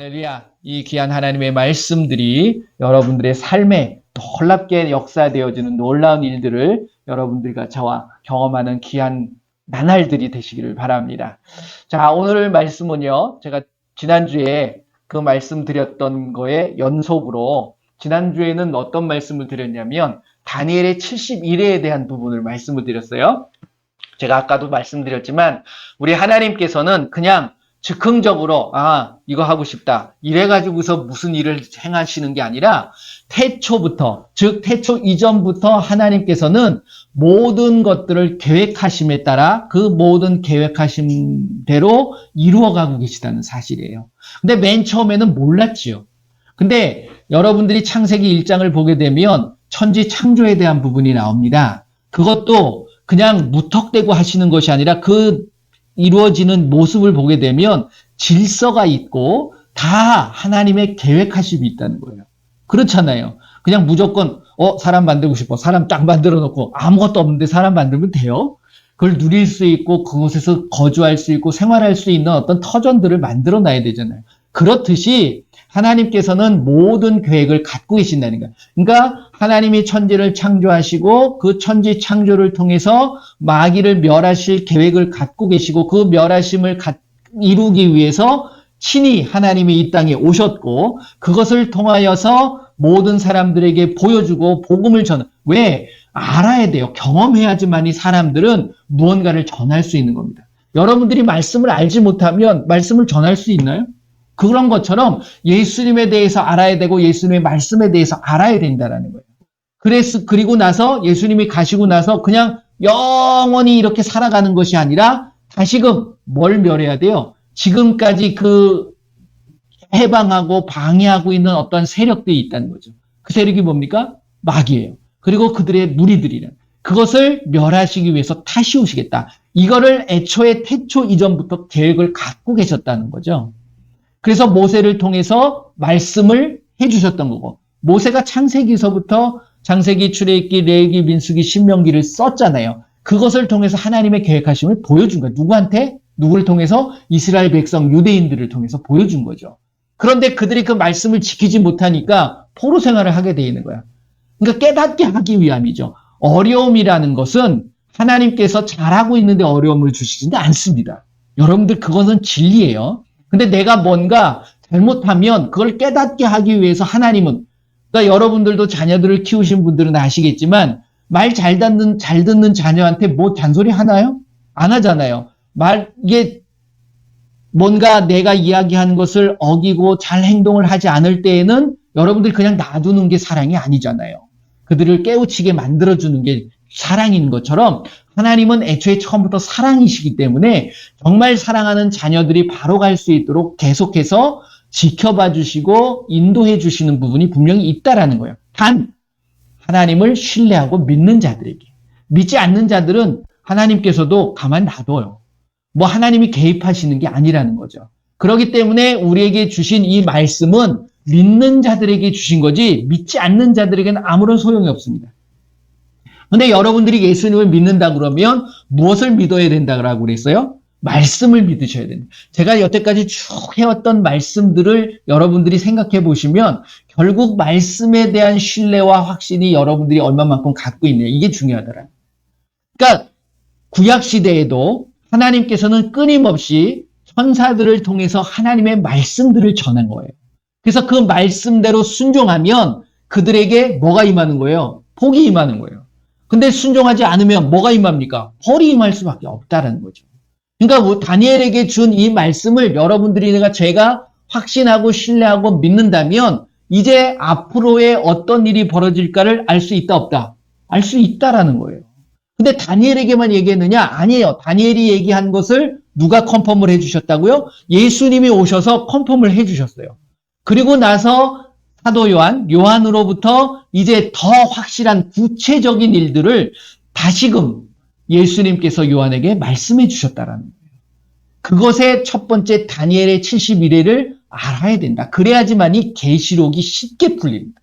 할렐루야. 이 귀한 하나님의 말씀들이 여러분들의 삶에 놀랍게 역사되어지는 놀라운 일들을 여러분들과 저와 경험하는 귀한 나날들이 되시기를 바랍니다. 자, 오늘 말씀은요, 제가 지난주에 그 말씀 드렸던 거에 연속으로 지난주에는 어떤 말씀을 드렸냐면 다니엘의 71회에 대한 부분을 말씀을 드렸어요. 제가 아까도 말씀드렸지만 우리 하나님께서는 그냥 즉흥적으로 이거 하고 싶다 이래가지고서 무슨 일을 행하시는 게 아니라 태초부터, 즉 태초 이전부터 하나님께서는 모든 것들을 계획하심에 따라 그 모든 계획하신 대로 이루어가고 계시다는 사실이에요. 근데 맨 처음에는 몰랐지요. 근데 여러분들이 창세기 1장을 보게 되면 천지 창조에 대한 부분이 나옵니다. 그것도 그냥 무턱대고 하시는 것이 아니라 그 이루어지는 모습을 보게 되면 질서가 있고 다 하나님의 계획하심이 있다는 거예요. 그렇잖아요. 그냥 무조건 사람 만들고 싶어. 사람 딱 만들어 놓고 아무것도 없는데 사람 만들면 돼요? 그걸 누릴 수 있고 그곳에서 거주할 수 있고 생활할 수 있는 어떤 터전들을 만들어 놔야 되잖아요. 그렇듯이 하나님께서는 모든 계획을 갖고 계신다는 거예요. 그러니까 하나님이 천지를 창조하시고 그 천지 창조를 통해서 마귀를 멸하실 계획을 갖고 계시고 그 멸하심을 이루기 위해서 친히 하나님이 이 땅에 오셨고 그것을 통하여서 모든 사람들에게 보여주고 복음을 왜? 알아야 돼요. 경험해야지만 이 사람들은 무언가를 전할 수 있는 겁니다. 여러분들이 말씀을 알지 못하면 말씀을 전할 수 있나요? 그런 것처럼 예수님에 대해서 알아야 되고 예수님의 말씀에 대해서 알아야 된다는 거예요. 그리고 나서 예수님이 가시고 나서 그냥 영원히 이렇게 살아가는 것이 아니라 다시금 뭘 멸해야 돼요? 지금까지 그 해방하고 방해하고 있는 어떤 세력들이 있다는 거죠. 그 세력이 뭡니까? 마귀예요. 그리고 그들의 무리들이란. 그것을 멸하시기 위해서 다시 오시겠다. 이거를 애초에 태초 이전부터 계획을 갖고 계셨다는 거죠. 그래서 모세를 통해서 말씀을 해주셨던 거고 모세가 창세기서부터 창세기, 출애굽기, 레위기, 민수기, 신명기를 썼잖아요. 그것을 통해서 하나님의 계획하심을 보여준 거예요. 누구한테? 누구를 통해서? 이스라엘 백성, 유대인들을 통해서 보여준 거죠. 그런데 그들이 그 말씀을 지키지 못하니까 포로 생활을 하게 돼 있는 거야. 그러니까 깨닫게 하기 위함이죠. 어려움이라는 것은 하나님께서 잘하고 있는데 어려움을 주시지 않습니다. 여러분들 그것은 진리예요. 근데 내가 뭔가 잘못하면 그걸 깨닫게 하기 위해서 하나님은 그러니까 여러분들도 자녀들을 키우신 분들은 아시겠지만 말 잘 듣는 자녀한테 뭐 잔소리 하나요? 안 하잖아요. 이게 뭔가 내가 이야기한 것을 어기고 잘 행동을 하지 않을 때에는 여러분들이 그냥 놔두는 게 사랑이 아니잖아요. 그들을 깨우치게 만들어주는 게 사랑인 것처럼 하나님은 애초에 처음부터 사랑이시기 때문에 정말 사랑하는 자녀들이 바로 갈 수 있도록 계속해서 지켜봐 주시고 인도해 주시는 부분이 분명히 있다라는 거예요. 단 하나님을 신뢰하고 믿는 자들에게. 믿지 않는 자들은 하나님께서도 가만 놔둬요. 뭐 하나님이 개입하시는 게 아니라는 거죠. 그렇기 때문에 우리에게 주신 이 말씀은 믿는 자들에게 주신 거지 믿지 않는 자들에게는 아무런 소용이 없습니다. 근데 여러분들이 예수님을 믿는다 그러면 무엇을 믿어야 된다고 그랬어요? 말씀을 믿으셔야 됩니다. 제가 여태까지 쭉 해왔던 말씀들을 여러분들이 생각해 보시면 결국 말씀에 대한 신뢰와 확신이 여러분들이 얼마만큼 갖고 있느냐 이게 중요하더라. 그러니까 구약시대에도 하나님께서는 끊임없이 천사들을 통해서 하나님의 말씀들을 전한 거예요. 그래서 그 말씀대로 순종하면 그들에게 뭐가 임하는 거예요? 복이 임하는 거예요. 근데 순종하지 않으면 뭐가 임합니까? 벌이 임할 수밖에 없다는 거죠. 그러니까 다니엘에게 준 이 말씀을 여러분들이 제가 확신하고 신뢰하고 믿는다면 이제 앞으로의 어떤 일이 벌어질까를 알 수 있다 없다? 알 수 있다라는 거예요. 근데 다니엘에게만 얘기했느냐? 아니에요. 다니엘이 얘기한 것을 누가 컨펌을 해주셨다고요? 예수님이 오셔서 컨펌을 해주셨어요. 그리고 나서 사도 요한으로부터 이제 더 확실한 구체적인 일들을 다시금 예수님께서 요한에게 말씀해 주셨다라는 거예요. 그것의 첫 번째 다니엘의 71회를 알아야 된다. 그래야지만이 계시록이 쉽게 풀립니다.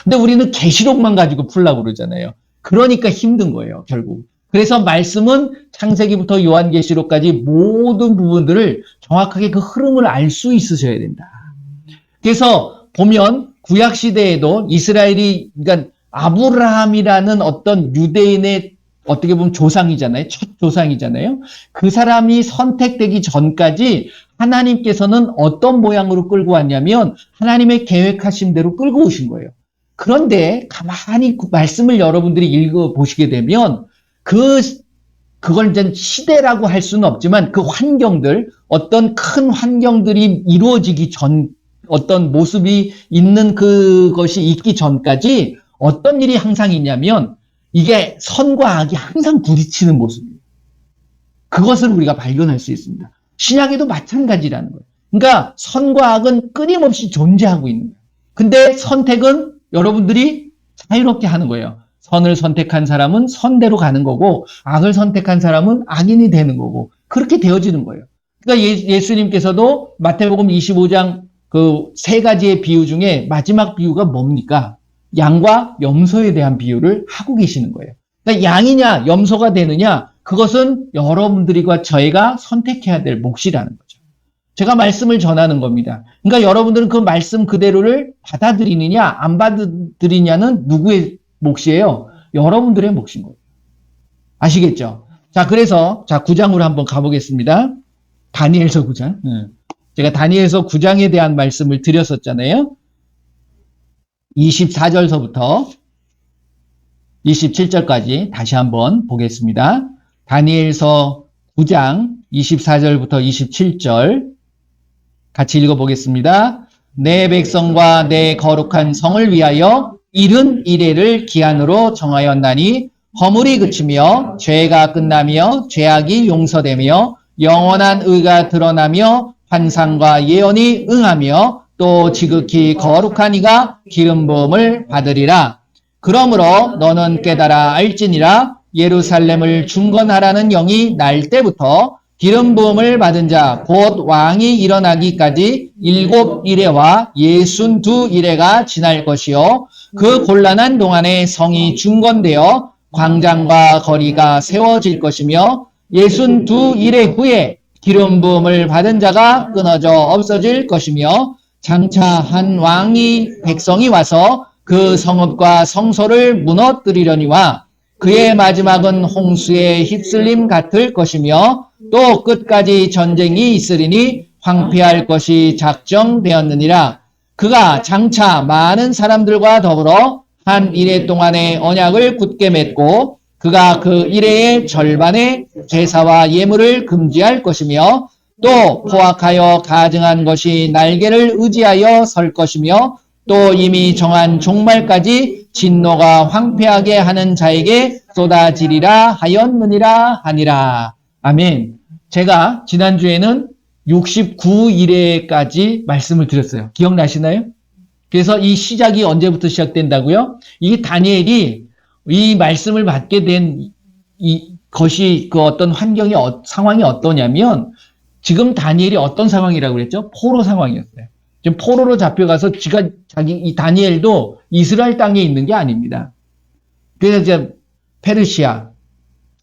근데 우리는 계시록만 가지고 풀려고 그러잖아요. 그러니까 힘든 거예요, 결국. 그래서 말씀은 창세기부터 요한계시록까지 모든 부분들을 정확하게 그 흐름을 알 수 있으셔야 된다. 그래서 보면 구약 시대에도 이스라엘이, 그러니까 아브라함이라는 어떤 유대인의 어떻게 보면 조상이잖아요. 첫 조상이잖아요. 그 사람이 선택되기 전까지 하나님께서는 어떤 모양으로 끌고 왔냐면 하나님의 계획하신 대로 끌고 오신 거예요. 그런데 가만히 그 말씀을 여러분들이 읽어보시게 되면 그걸 이제 시대라고 할 수는 없지만 그 환경들, 어떤 큰 환경들이 이루어지기 전, 어떤 모습이 있는 그것이 있기 전까지 어떤 일이 항상 있냐면 이게 선과 악이 항상 부딪히는 모습이에요. 그것을 우리가 발견할 수 있습니다. 신약에도 마찬가지라는 거예요. 그러니까 선과 악은 끊임없이 존재하고 있는 거예요. 근데 선택은 여러분들이 자유롭게 하는 거예요. 선을 선택한 사람은 선대로 가는 거고 악을 선택한 사람은 악인이 되는 거고 그렇게 되어지는 거예요. 그러니까 예수님께서도 마태복음 25장 그 세 가지의 비유 중에 마지막 비유가 뭡니까? 양과 염소에 대한 비유를 하고 계시는 거예요. 그러니까 양이냐 염소가 되느냐 그것은 여러분들과 저희가 선택해야 될 몫이라는 거죠. 제가 말씀을 전하는 겁니다. 그러니까 여러분들은 그 말씀 그대로를 받아들이느냐 안 받아들이냐는 누구의 몫이에요? 여러분들의 몫인 거예요. 아시겠죠? 자, 그래서 9장으로 한번 가보겠습니다. 다니엘서 9장. 제가 다니엘서 9장에 대한 말씀을 드렸었잖아요. 24절서부터 27절까지 다시 한번 보겠습니다. 다니엘서 9장 24절부터 27절 같이 읽어보겠습니다. 내 백성과 내 거룩한 성을 위하여 70일을 기한으로 정하였나니 허물이 그치며 죄가 끝나며 죄악이 용서되며 영원한 의가 드러나며 환상과 예언이 응하며 또 지극히 거룩한 이가 기름 부음을 받으리라. 그러므로 너는 깨달아 알지니라. 예루살렘을 중건하라는 영이 날 때부터 기름 부음을 받은 자 곧 왕이 일어나기까지 7이레와 62이레가 지날 것이요 그 곤란한 동안에 성이 중건되어 광장과 거리가 세워질 것이며 62이레 후에 기름 부음을 받은 자가 끊어져 없어질 것이며 장차 한 왕이 백성이 와서 그 성읍과 성소를 무너뜨리려니와 그의 마지막은 홍수에 휩쓸림 같을 것이며 또 끝까지 전쟁이 있으리니 황폐할 것이 작정되었느니라. 그가 장차 많은 사람들과 더불어 한 이레 동안의 언약을 굳게 맺고 그가 그 이레의 절반의 제사와 예물을 금지할 것이며 또 포악하여 가증한 것이 날개를 의지하여 설 것이며 또 이미 정한 종말까지 진노가 황폐하게 하는 자에게 쏟아지리라 하였느니라 하니라. 아멘. 제가 지난주에는 69일에까지 말씀을 드렸어요. 기억나시나요? 그래서 이 시작이 언제부터 시작된다고요? 이 다니엘이 이 말씀을 받게 된 이 것이 그 어떤 환경이 상황이 어떠냐면 지금 다니엘이 어떤 상황이라고 그랬죠? 포로 상황이었어요. 지금 포로로 잡혀가서 이 다니엘도 이스라엘 땅에 있는 게 아닙니다. 그래서 이제 페르시아,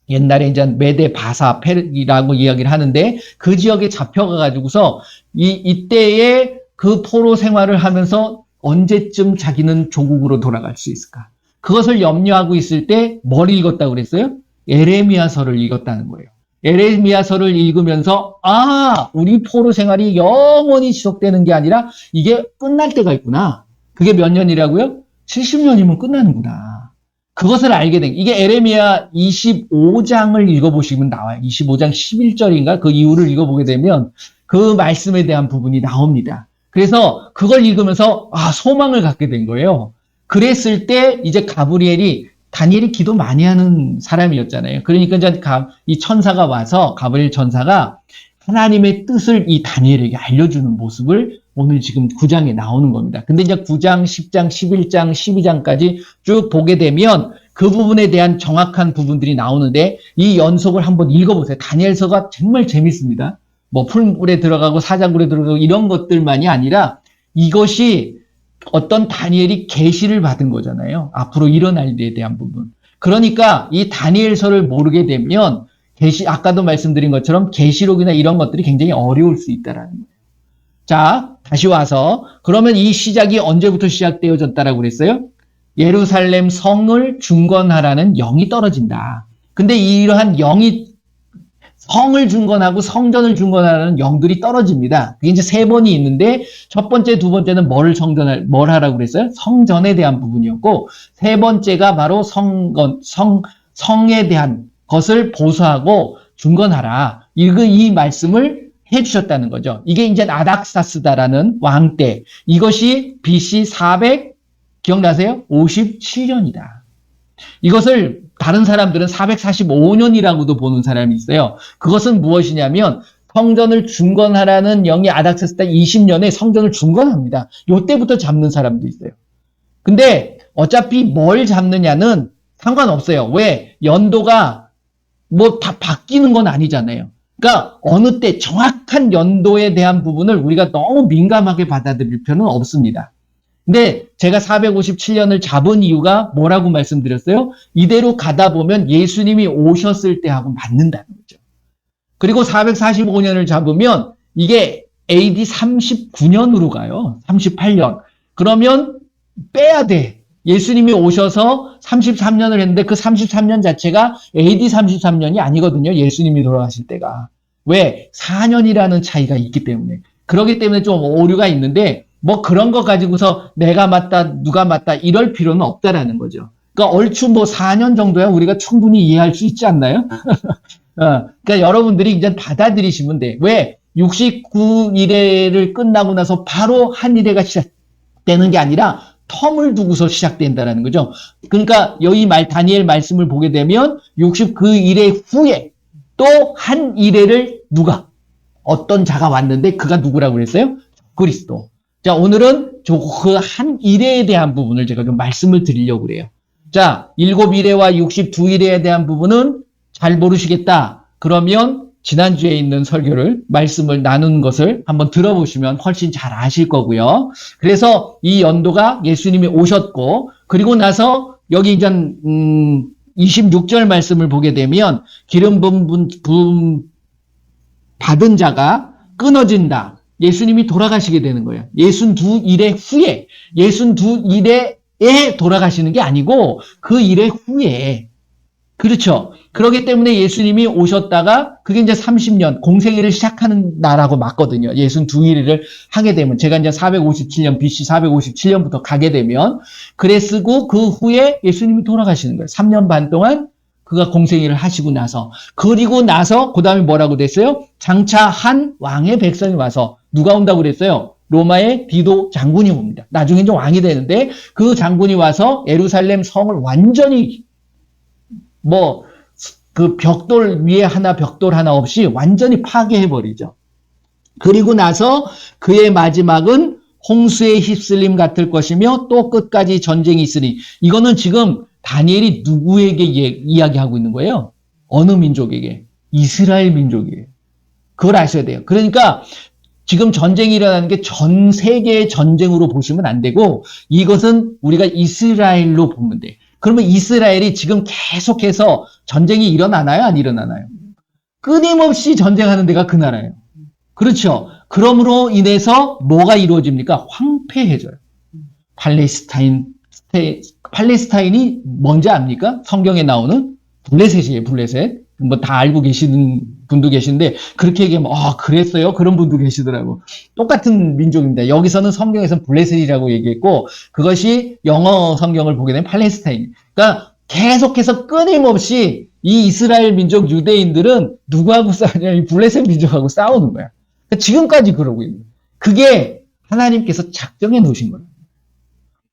옛날에 이제 메데 바사 페르이라고 이야기를 하는데 그 지역에 잡혀가가지고서 이때에 그 포로 생활을 하면서 언제쯤 자기는 조국으로 돌아갈 수 있을까? 그것을 염려하고 있을 때 뭘 읽었다고 그랬어요? 에레미야서를 읽었다는 거예요. 에레미야서를 읽으면서 우리 포로 생활이 영원히 지속되는 게 아니라 이게 끝날 때가 있구나. 그게 몇 년이라고요? 70년이면 끝나는구나. 그것을 알게 된 이게 에레미야 25장을 읽어보시면 나와요. 25장 11절인가 그 이유를 읽어보게 되면 그 말씀에 대한 부분이 나옵니다. 그래서 그걸 읽으면서 소망을 갖게 된 거예요. 그랬을 때 이제 다니엘이 기도 많이 하는 사람이었잖아요. 그러니까 이제 이 천사가 와서 가브리엘 천사가 하나님의 뜻을 이 다니엘에게 알려주는 모습을 오늘 지금 9장에 나오는 겁니다. 근데 이제 9장, 10장, 11장, 12장까지 쭉 보게 되면 그 부분에 대한 정확한 부분들이 나오는데 이 연속을 한번 읽어보세요. 다니엘서가 정말 재밌습니다. 뭐 풀물에 들어가고 사자굴에 들어가고 이런 것들만이 아니라 이것이 어떤 다니엘이 계시를 받은 거잖아요. 앞으로 일어날 일에 대한 부분. 그러니까 이 다니엘서를 모르게 되면 아까도 말씀드린 것처럼 계시록이나 이런 것들이 굉장히 어려울 수 있다라는 거예요. 자, 다시 와서 그러면 이 시작이 언제부터 시작되어졌다라고 그랬어요? 예루살렘 성을 중건하라는 영이 떨어진다. 근데 이러한 영이 성을 중건하고 성전을 중건하라는 영들이 떨어집니다. 그게 이제 세 번이 있는데 첫 번째, 두 번째는 뭘 하라고 그랬어요? 성전에 대한 부분이었고 세 번째가 바로 성에 대한 것을 보수하고 중건하라. 이 말씀을 해주셨다는 거죠. 이게 이제 아닥사스다라는 왕 때 이것이 BC 400 기억나세요? 57년이다. 이것을 다른 사람들은 445년이라고도 보는 사람이 있어요. 그것은 무엇이냐면 성전을 중건하라는 영이 아닥사스다 20년에 성전을 중건합니다. 이때부터 잡는 사람도 있어요. 근데 어차피 뭘 잡느냐는 상관없어요. 왜? 연도가 뭐 다 바뀌는 건 아니잖아요. 그러니까 어느 때 정확한 연도에 대한 부분을 우리가 너무 민감하게 받아들일 필요는 없습니다. 근데 제가 457년을 잡은 이유가 뭐라고 말씀드렸어요? 이대로 가다 보면 예수님이 오셨을 때 하고 맞는다는 거죠. 그리고 445년을 잡으면 이게 AD 39년으로 가요. 38년. 그러면 빼야 돼. 예수님이 오셔서 33년을 했는데 그 33년 자체가 AD 33년이 아니거든요. 예수님이 돌아가실 때가. 왜? 4년이라는 차이가 있기 때문에. 그렇기 때문에 좀 오류가 있는데 뭐 그런 거 가지고서 내가 맞다, 누가 맞다 이럴 필요는 없다라는 거죠. 그러니까 얼추 뭐 4년 정도야 우리가 충분히 이해할 수 있지 않나요? 그러니까 여러분들이 이제 받아들이시면 돼. 왜? 69일회를 끝나고 나서 바로 한 일회가 시작되는 게 아니라 텀을 두고서 시작된다라는 거죠. 그러니까 여기 다니엘 말씀을 보게 되면 69일회 후에 또 한 일회를 어떤 자가 왔는데 그가 누구라고 그랬어요? 그리스도. 자, 오늘은 그 한 일회에 대한 부분을 제가 좀 말씀을 드리려고 그래요. 자, 7일회와 62일회에 대한 부분은 잘 모르시겠다. 그러면 지난주에 있는 말씀을 나눈 것을 한번 들어보시면 훨씬 잘 아실 거고요. 그래서 이 연도가 예수님이 오셨고, 그리고 나서 여기 이제 26절 말씀을 보게 되면 기름 부음 받은 자가 끊어진다. 예수님이 돌아가시게 되는 거예요. 62일의 후에, 62일에 돌아가시는 게 아니고 그 일의 후에. 그렇죠. 그렇기 때문에 예수님이 오셨다가 그게 이제 30년 공생애를 시작하는 나라고 맞거든요. 62일을 하게 되면 제가 이제 457년 BC 457년부터 가게 되면 그랬고 그 후에 예수님이 돌아가시는 거예요. 3년 반 동안 그가 공생애를 하시고 나서 그리고 나서 그 다음에 뭐라고 됐어요? 장차 한 왕의 백성이 와서 누가 온다고 그랬어요? 로마의 디도 장군이 옵니다. 나중에 이제 왕이 되는데 그 장군이 와서 예루살렘 성을 완전히 그 벽돌 위에 벽돌 하나 없이 완전히 파괴해버리죠. 그리고 나서 그의 마지막은 홍수에 휩쓸림 같을 것이며 또 끝까지 전쟁이 있으니 이거는 지금 다니엘이 누구에게 이야기하고 있는 거예요? 어느 민족에게? 이스라엘 민족이에요. 그걸 아셔야 돼요. 그러니까 지금 전쟁이 일어나는 게 전 세계의 전쟁으로 보시면 안 되고 이것은 우리가 이스라엘로 보면 돼. 그러면 이스라엘이 지금 계속해서 전쟁이 일어나나요? 안 일어나나요? 끊임없이 전쟁하는 데가 그 나라예요. 그렇죠. 그러므로 인해서 뭐가 이루어집니까? 황폐해져요. 팔레스타인이 뭔지 압니까? 성경에 나오는 블레셋이에요, 블레셋. 뭐 다 알고 계시는 분도 계신데 그렇게 얘기하면 그랬어요? 그런 분도 계시더라고. 똑같은 민족입니다. 여기서는 성경에서는 블레셋이라고 얘기했고 그것이 영어 성경을 보게 되면 팔레스타인. 그러니까 계속해서 끊임없이 이 이스라엘 민족 유대인들은 누구하고 싸우냐면 이 블레셋 민족하고 싸우는 거야. 그러니까 지금까지 그러고 있는 거야. 그게 하나님께서 작정해 놓으신 거예요.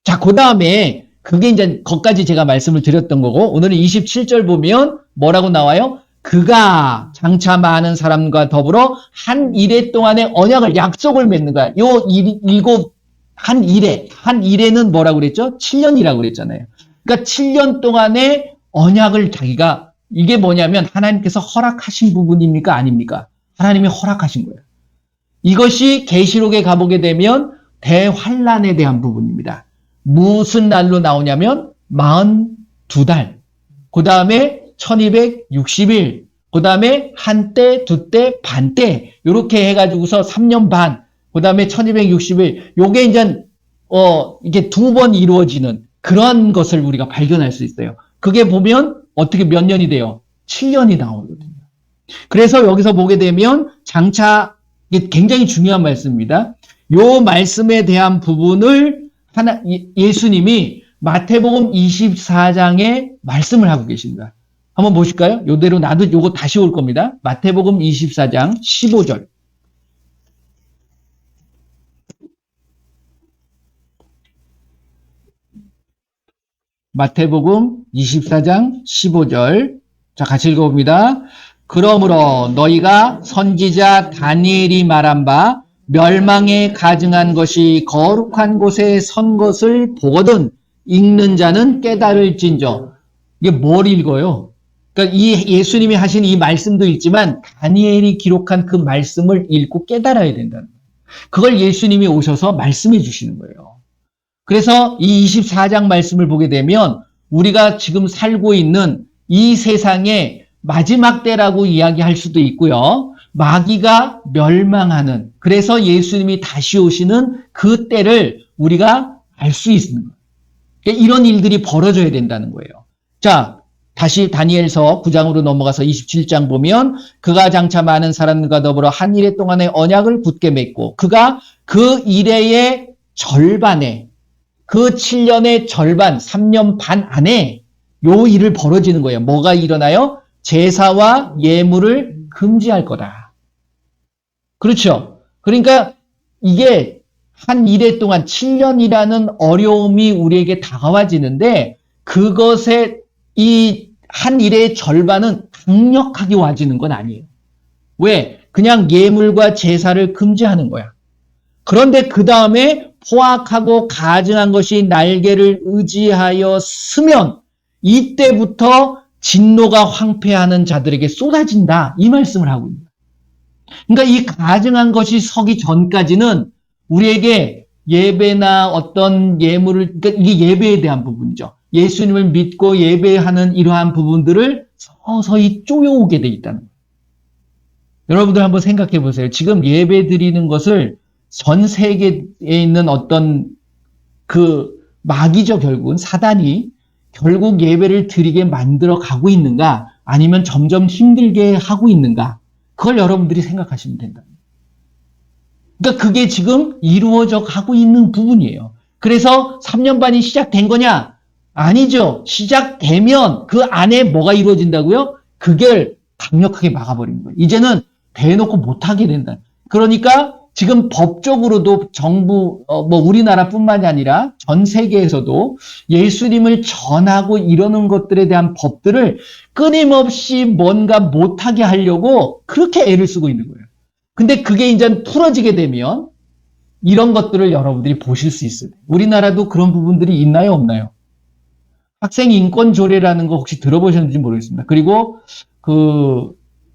자, 그 다음에 그게 이제 거기까지 제가 말씀을 드렸던 거고 오늘은 27절 보면 뭐라고 나와요? 그가 장차 많은 사람과 더불어 한 일해 동안의 언약을 약속을 맺는 거야. 한 일해는 뭐라고 그랬죠? 7년이라고 그랬잖아요. 그러니까 7년 동안의 언약을 자기가 이게 뭐냐면 하나님께서 허락하신 부분입니까? 아닙니까? 하나님이 허락하신 거예요. 이것이 계시록에 가보게 되면 대환란에 대한 부분입니다. 무슨 날로 나오냐면 42달, 그 다음에 1260일, 그 다음에 한때, 두때, 반때 이렇게 해가지고서 3년 반, 그 다음에 1260일, 요게 이제, 이게 두 번 이루어지는 그런 것을 우리가 발견할 수 있어요. 그게 보면 어떻게 몇 년이 돼요? 7년이 나오거든요. 그래서 여기서 보게 되면 장차, 이게 굉장히 중요한 말씀입니다. 요 말씀에 대한 부분을 예수님이 마태복음 24장에 말씀을 하고 계십니다. 한번 보실까요? 요대로 나도 요거 다시 올 겁니다. 마태복음 24장 15절. 마태복음 24장 15절. 자, 같이 읽어봅니다. 그러므로 너희가 선지자 다니엘이 말한 바 멸망에 가증한 것이 거룩한 곳에 선 것을 보거든 읽는 자는 깨달을진저. 이게 뭘 읽어요? 그러니까 이 예수님이 하신 이 말씀도 읽지만 다니엘이 기록한 그 말씀을 읽고 깨달아야 된다는 거예요. 그걸 예수님이 오셔서 말씀해 주시는 거예요. 그래서 이 24장 말씀을 보게 되면 우리가 지금 살고 있는 이 세상의 마지막 때라고 이야기할 수도 있고요. 마귀가 멸망하는, 그래서 예수님이 다시 오시는 그 때를 우리가 알 수 있는 거예요. 그러니까 이런 일들이 벌어져야 된다는 거예요. 자, 다시 다니엘서 9장으로 넘어가서 27장 보면 그가 장차 많은 사람과 더불어 한 이래 동안의 언약을 굳게 맺고 그가 그 이래의 절반에, 그 7년의 절반, 3년 반 안에 요 일을 벌어지는 거예요. 뭐가 일어나요? 제사와 예물을 금지할 거다. 그렇죠? 그러니까 이게 한 이래 동안 7년이라는 어려움이 우리에게 다가와지는데 그것에 이 한 일의 절반은 강력하게 와지는 건 아니에요. 왜? 그냥 예물과 제사를 금지하는 거야. 그런데 그 다음에 포악하고 가증한 것이 날개를 의지하여 쓰면 이때부터 진노가 황폐하는 자들에게 쏟아진다. 이 말씀을 하고 있습니다. 그러니까 이 가증한 것이 서기 전까지는 우리에게 예배나 어떤 예물을, 그러니까 이게 예배에 대한 부분이죠. 예수님을 믿고 예배하는 이러한 부분들을 서서히 쪼여오게 돼 있다는 거예요. 여러분들 한번 생각해 보세요. 지금 예배 드리는 것을 전 세계에 있는 어떤 그 마귀죠, 결국은 사단이 결국 예배를 드리게 만들어 가고 있는가, 아니면 점점 힘들게 하고 있는가, 그걸 여러분들이 생각하시면 된다. 그러니까 그게 지금 이루어져 가고 있는 부분이에요. 그래서 3년 반이 시작된 거냐? 아니죠. 시작되면 그 안에 뭐가 이루어진다고요? 그걸 강력하게 막아버리는 거예요. 이제는 대놓고 못하게 된다. 그러니까 지금 법적으로도 정부, 우리나라뿐만이 아니라 전 세계에서도 예수님을 전하고 이러는 것들에 대한 법들을 끊임없이 뭔가 못하게 하려고 그렇게 애를 쓰고 있는 거예요. 근데 그게 이제 풀어지게 되면 이런 것들을 여러분들이 보실 수 있어요. 우리나라도 그런 부분들이 있나요, 없나요? 학생 인권 조례라는 거 혹시 들어보셨는지 모르겠습니다. 그리고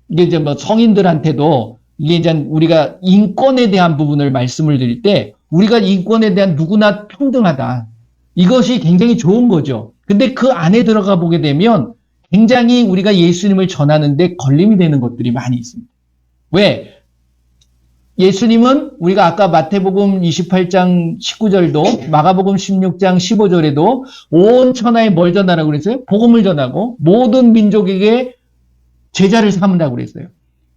이게 이제 성인들한테도 이게 이제 우리가 인권에 대한 부분을 말씀을 드릴 때 우리가 인권에 대한 누구나 평등하다. 이것이 굉장히 좋은 거죠. 근데 그 안에 들어가 보게 되면 굉장히 우리가 예수님을 전하는데 걸림이 되는 것들이 많이 있습니다. 왜? 예수님은 우리가 아까 마태복음 28장 19절도 마가복음 16장 15절에도 온 천하에 뭘 전하라고 그랬어요? 복음을 전하고 모든 민족에게 제자를 삼으라고 그랬어요.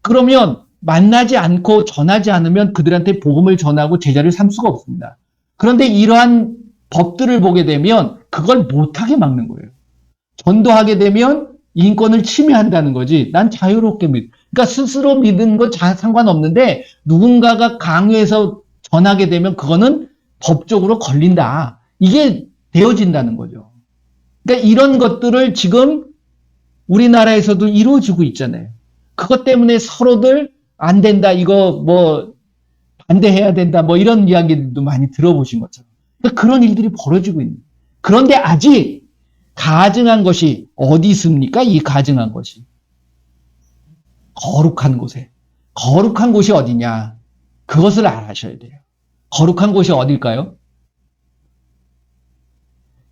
그러면 만나지 않고 전하지 않으면 그들한테 복음을 전하고 제자를 삼 수가 없습니다. 그런데 이러한 법들을 보게 되면 그걸 못하게 막는 거예요. 전도하게 되면 인권을 침해한다는 거지. 난 자유롭게 그러니까 스스로 믿는 건 상관없는데 누군가가 강요해서 전하게 되면 그거는 법적으로 걸린다. 이게 되어진다는 거죠. 그러니까 이런 것들을 지금 우리나라에서도 이루어지고 있잖아요. 그것 때문에 서로들 안 된다, 이거 반대해야 된다, 이런 이야기들도 많이 들어보신 것처럼. 그러니까 그런 일들이 벌어지고 있는 거예요. 그런데 아직 가증한 것이 어디 있습니까? 이 가증한 것이. 거룩한 곳에. 거룩한 곳이 어디냐? 그것을 알아셔야 돼요. 거룩한 곳이 어딜까요?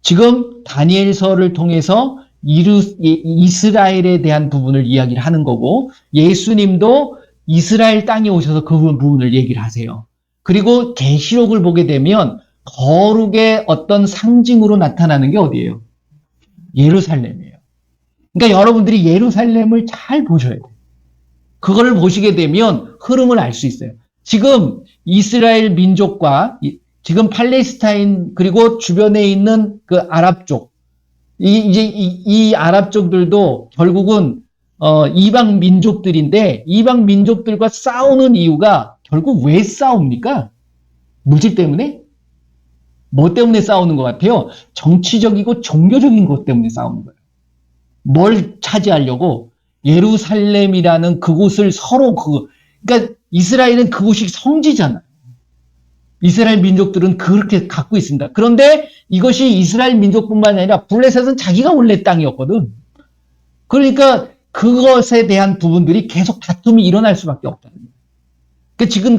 지금 다니엘서를 통해서 이스라엘에 대한 부분을 이야기를 하는 거고 예수님도 이스라엘 땅에 오셔서 그 부분을 얘기를 하세요. 그리고 계시록을 보게 되면 거룩의 어떤 상징으로 나타나는 게 어디예요? 예루살렘이에요. 그러니까 여러분들이 예루살렘을 잘 보셔야 돼요. 그거를 보시게 되면 흐름을 알 수 있어요. 지금 이스라엘 민족과 지금 팔레스타인 그리고 주변에 있는 그 아랍 쪽, 이 아랍 쪽들도 결국은 이방 민족들인데 이방 민족들과 싸우는 이유가 결국 왜 싸웁니까? 물질 때문에? 뭐 때문에 싸우는 것 같아요? 정치적이고 종교적인 것 때문에 싸우는 거예요. 뭘 차지하려고? 예루살렘이라는 그곳을 서로 그러니까 이스라엘은 그곳이 성지잖아요. 이스라엘 민족들은 그렇게 갖고 있습니다. 그런데 이것이 이스라엘 민족뿐만 아니라 블레셋은 자기가 원래 땅이었거든. 그러니까 그것에 대한 부분들이 계속 다툼이 일어날 수밖에 없다는 거예요.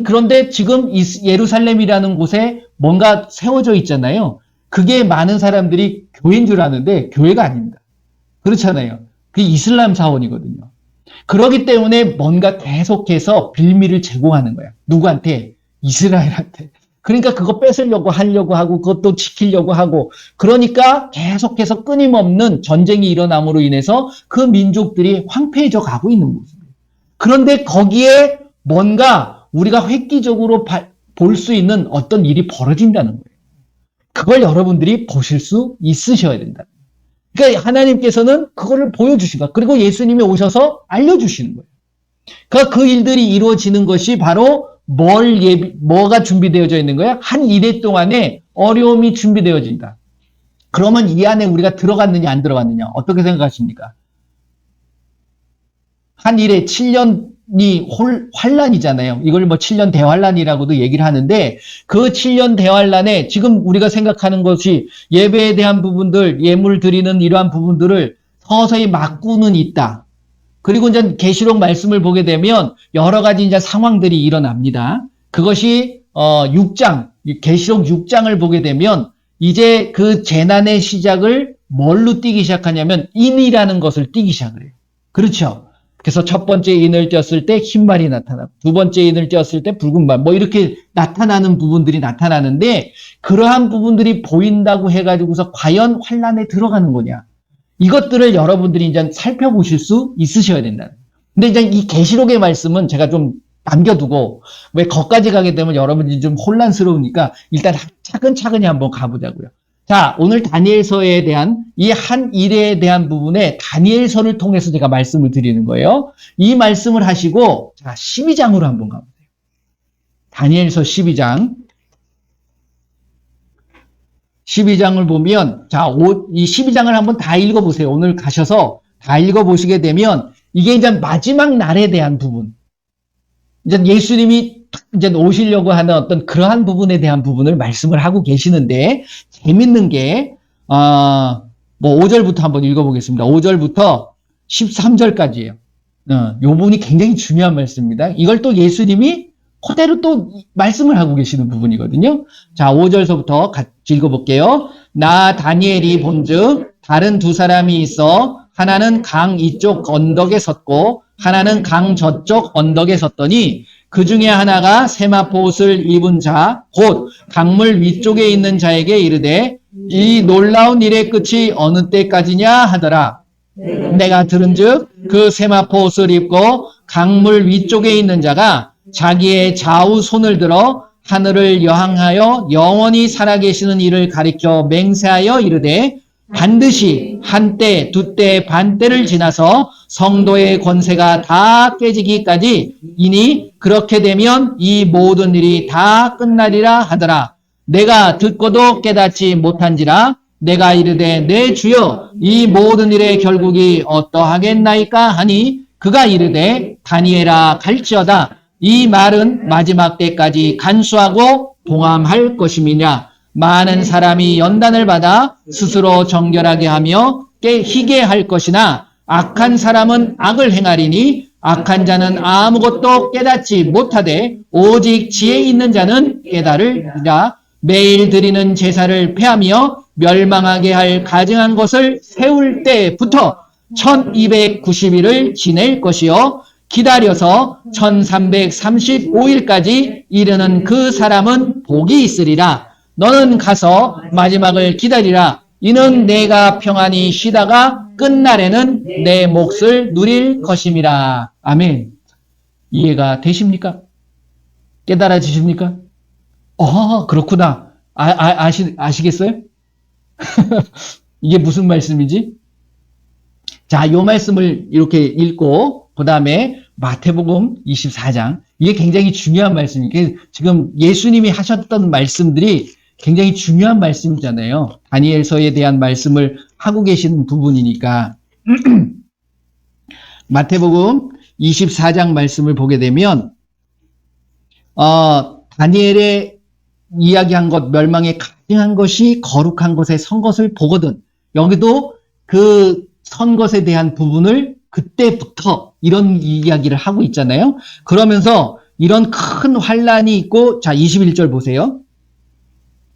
그런데 지금 예루살렘이라는 곳에 뭔가 세워져 있잖아요. 그게 많은 사람들이 교회인 줄 아는데 교회가 아닙니다. 그렇잖아요. 그게 이슬람 사원이거든요. 그렇기 때문에 뭔가 계속해서 빌미를 제공하는 거야. 누구한테? 이스라엘한테. 그러니까 그거 뺏으려고 하려고 하고 그것도 지키려고 하고 그러니까 계속해서 끊임없는 전쟁이 일어남으로 인해서 그 민족들이 황폐해져 가고 있는 모습이에요. 그런데 거기에 뭔가 우리가 획기적으로 볼 수 있는 어떤 일이 벌어진다는 거예요. 그걸 여러분들이 보실 수 있으셔야 된다. 그러니까 하나님께서는 그거를 보여주신 거예요. 그리고 예수님이 오셔서 알려주시는 거예요. 그러니까 그 일들이 이루어지는 것이 바로 뭐가 준비되어져 있는 거야? 한 일해 동안에 어려움이 준비되어진다. 그러면 이 안에 우리가 들어갔느냐 안 들어갔느냐 어떻게 생각하십니까? 한 일에 7년이 환란이잖아요. 이걸 뭐 7년 대환란이라고도 얘기를 하는데 그 7년 대환란에 지금 우리가 생각하는 것이 예배에 대한 부분들, 예물 드리는 이러한 부분들을 서서히 막고는 있다. 그리고 이제 계시록 말씀을 보게 되면 여러 가지 이제 상황들이 일어납니다. 그것이 6장, 계시록 6장을 보게 되면 이제 그 재난의 시작을 뭘로 띄기 시작하냐면 인이라는 것을 띄기 시작을 해요. 그렇죠? 그래서 첫 번째 인을 띄었을 때 흰말이 나타나고 두 번째 인을 띄었을 때 붉은 말 뭐 이렇게 나타나는 부분들이 나타나는데 그러한 부분들이 보인다고 해가지고서 과연 환란에 들어가는 거냐? 이것들을 여러분들이 이제 살펴보실 수 있으셔야 된다. 근데 이제 이 계시록의 말씀은 제가 좀 남겨두고 왜 거기까지 가게 되면 여러분들이 좀 혼란스러우니까 일단 차근차근히 한번 가보자고요. 자, 오늘 다니엘서에 대한 이 한 일에 대한 부분에 다니엘서를 통해서 제가 말씀을 드리는 거예요. 이 말씀을 하시고 자, 12장으로 한번 가보세요. 다니엘서 12장. 12장을 보면 자, 이 12장을 한번 다 읽어보세요. 오늘 가셔서 다 읽어보시게 되면 이게 이제 마지막 날에 대한 부분. 이제 예수님이 이제 오시려고 하는 어떤 그러한 부분에 대한 부분을 말씀을 하고 계시는데 재밌는 게 뭐 5절부터 한번 읽어보겠습니다. 5절부터 13절까지예요. 이 부분이 굉장히 중요한 말씀입니다. 이걸 또 예수님이 그대로 또 말씀을 하고 계시는 부분이거든요. 자, 5절서부터 같이 읽어볼게요. 나 다니엘이 본즉 다른 두 사람이 있어 하나는 강 이쪽 언덕에 섰고 하나는 강 저쪽 언덕에 섰더니 그 중에 하나가 세마포 옷을 입은 자, 곧 강물 위쪽에 있는 자에게 이르되 이 놀라운 일의 끝이 어느 때까지냐 하더라. 내가 들은즉 그 세마포 옷을 입고 강물 위쪽에 있는 자가 자기의 좌우 손을 들어 하늘을 여항하여 영원히 살아계시는 이를 가리켜 맹세하여 이르되 반드시 한때, 두때, 반때를 지나서 성도의 권세가 다 깨지기까지 이니 그렇게 되면 이 모든 일이 다 끝나리라 하더라. 내가 듣고도 깨닫지 못한지라 내가 이르되 내 주여 이 모든 일의 결국이 어떠하겠나이까 하니 그가 이르되 다니엘아 갈지어다. 이 말은 마지막 때까지 간수하고 동함할 것임이냐. 많은 사람이 연단을 받아 스스로 정결하게 하며 희게 할 것이나 악한 사람은 악을 행하리니 악한 자는 아무것도 깨닫지 못하되 오직 지혜 있는 자는 깨달으리라. 매일 드리는 제사를 폐하며 멸망하게 할 가증한 것을 세울 때부터 1290일을 지낼 것이요 기다려서 1335일까지 이르는 그 사람은 복이 있으리라. 너는 가서 마지막을 기다리라. 이는 내가 평안히 쉬다가 끝날에는 내 몫을 누릴 것임이라. 아멘. 이해가 되십니까? 깨달아지십니까? 그렇구나. 아시겠어요? 이게 무슨 말씀이지? 자, 요 말씀을 이렇게 읽고, 그 다음에 마태복음 24장. 이게 굉장히 중요한 말씀이에요. 지금 예수님이 하셨던 말씀들이 굉장히 중요한 말씀이잖아요. 다니엘서에 대한 말씀을 하고 계시는 부분이니까. 마태복음 24장 말씀을 보게 되면, 다니엘의 이야기한 것, 멸망에 가증한 것이 거룩한 것에 선 것을 보거든. 여기도 그 선 것에 대한 부분을 그때부터 이런 이야기를 하고 있잖아요. 그러면서 이런 큰 환란이 있고, 자, 21절 보세요.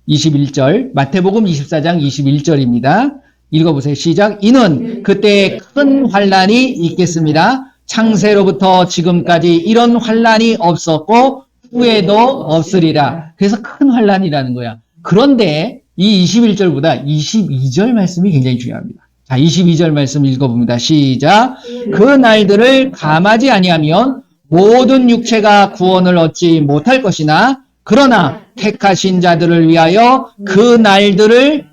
21절, 마태복음 24장 21절입니다. 읽어보세요. 시작. 이는 그때 큰 환란이 있겠습니다. 창세로부터 지금까지 이런 환란이 없었고 후에도 없으리라. 그래서 큰 환란이라는 거야. 그런데 이 21절보다 22절 말씀이 굉장히 중요합니다. 자, 22절 말씀 읽어봅니다. 시작. 그 날들을 감하지 아니하면 모든 육체가 구원을 얻지 못할 것이나 그러나 택하신 자들을 위하여 그 날들이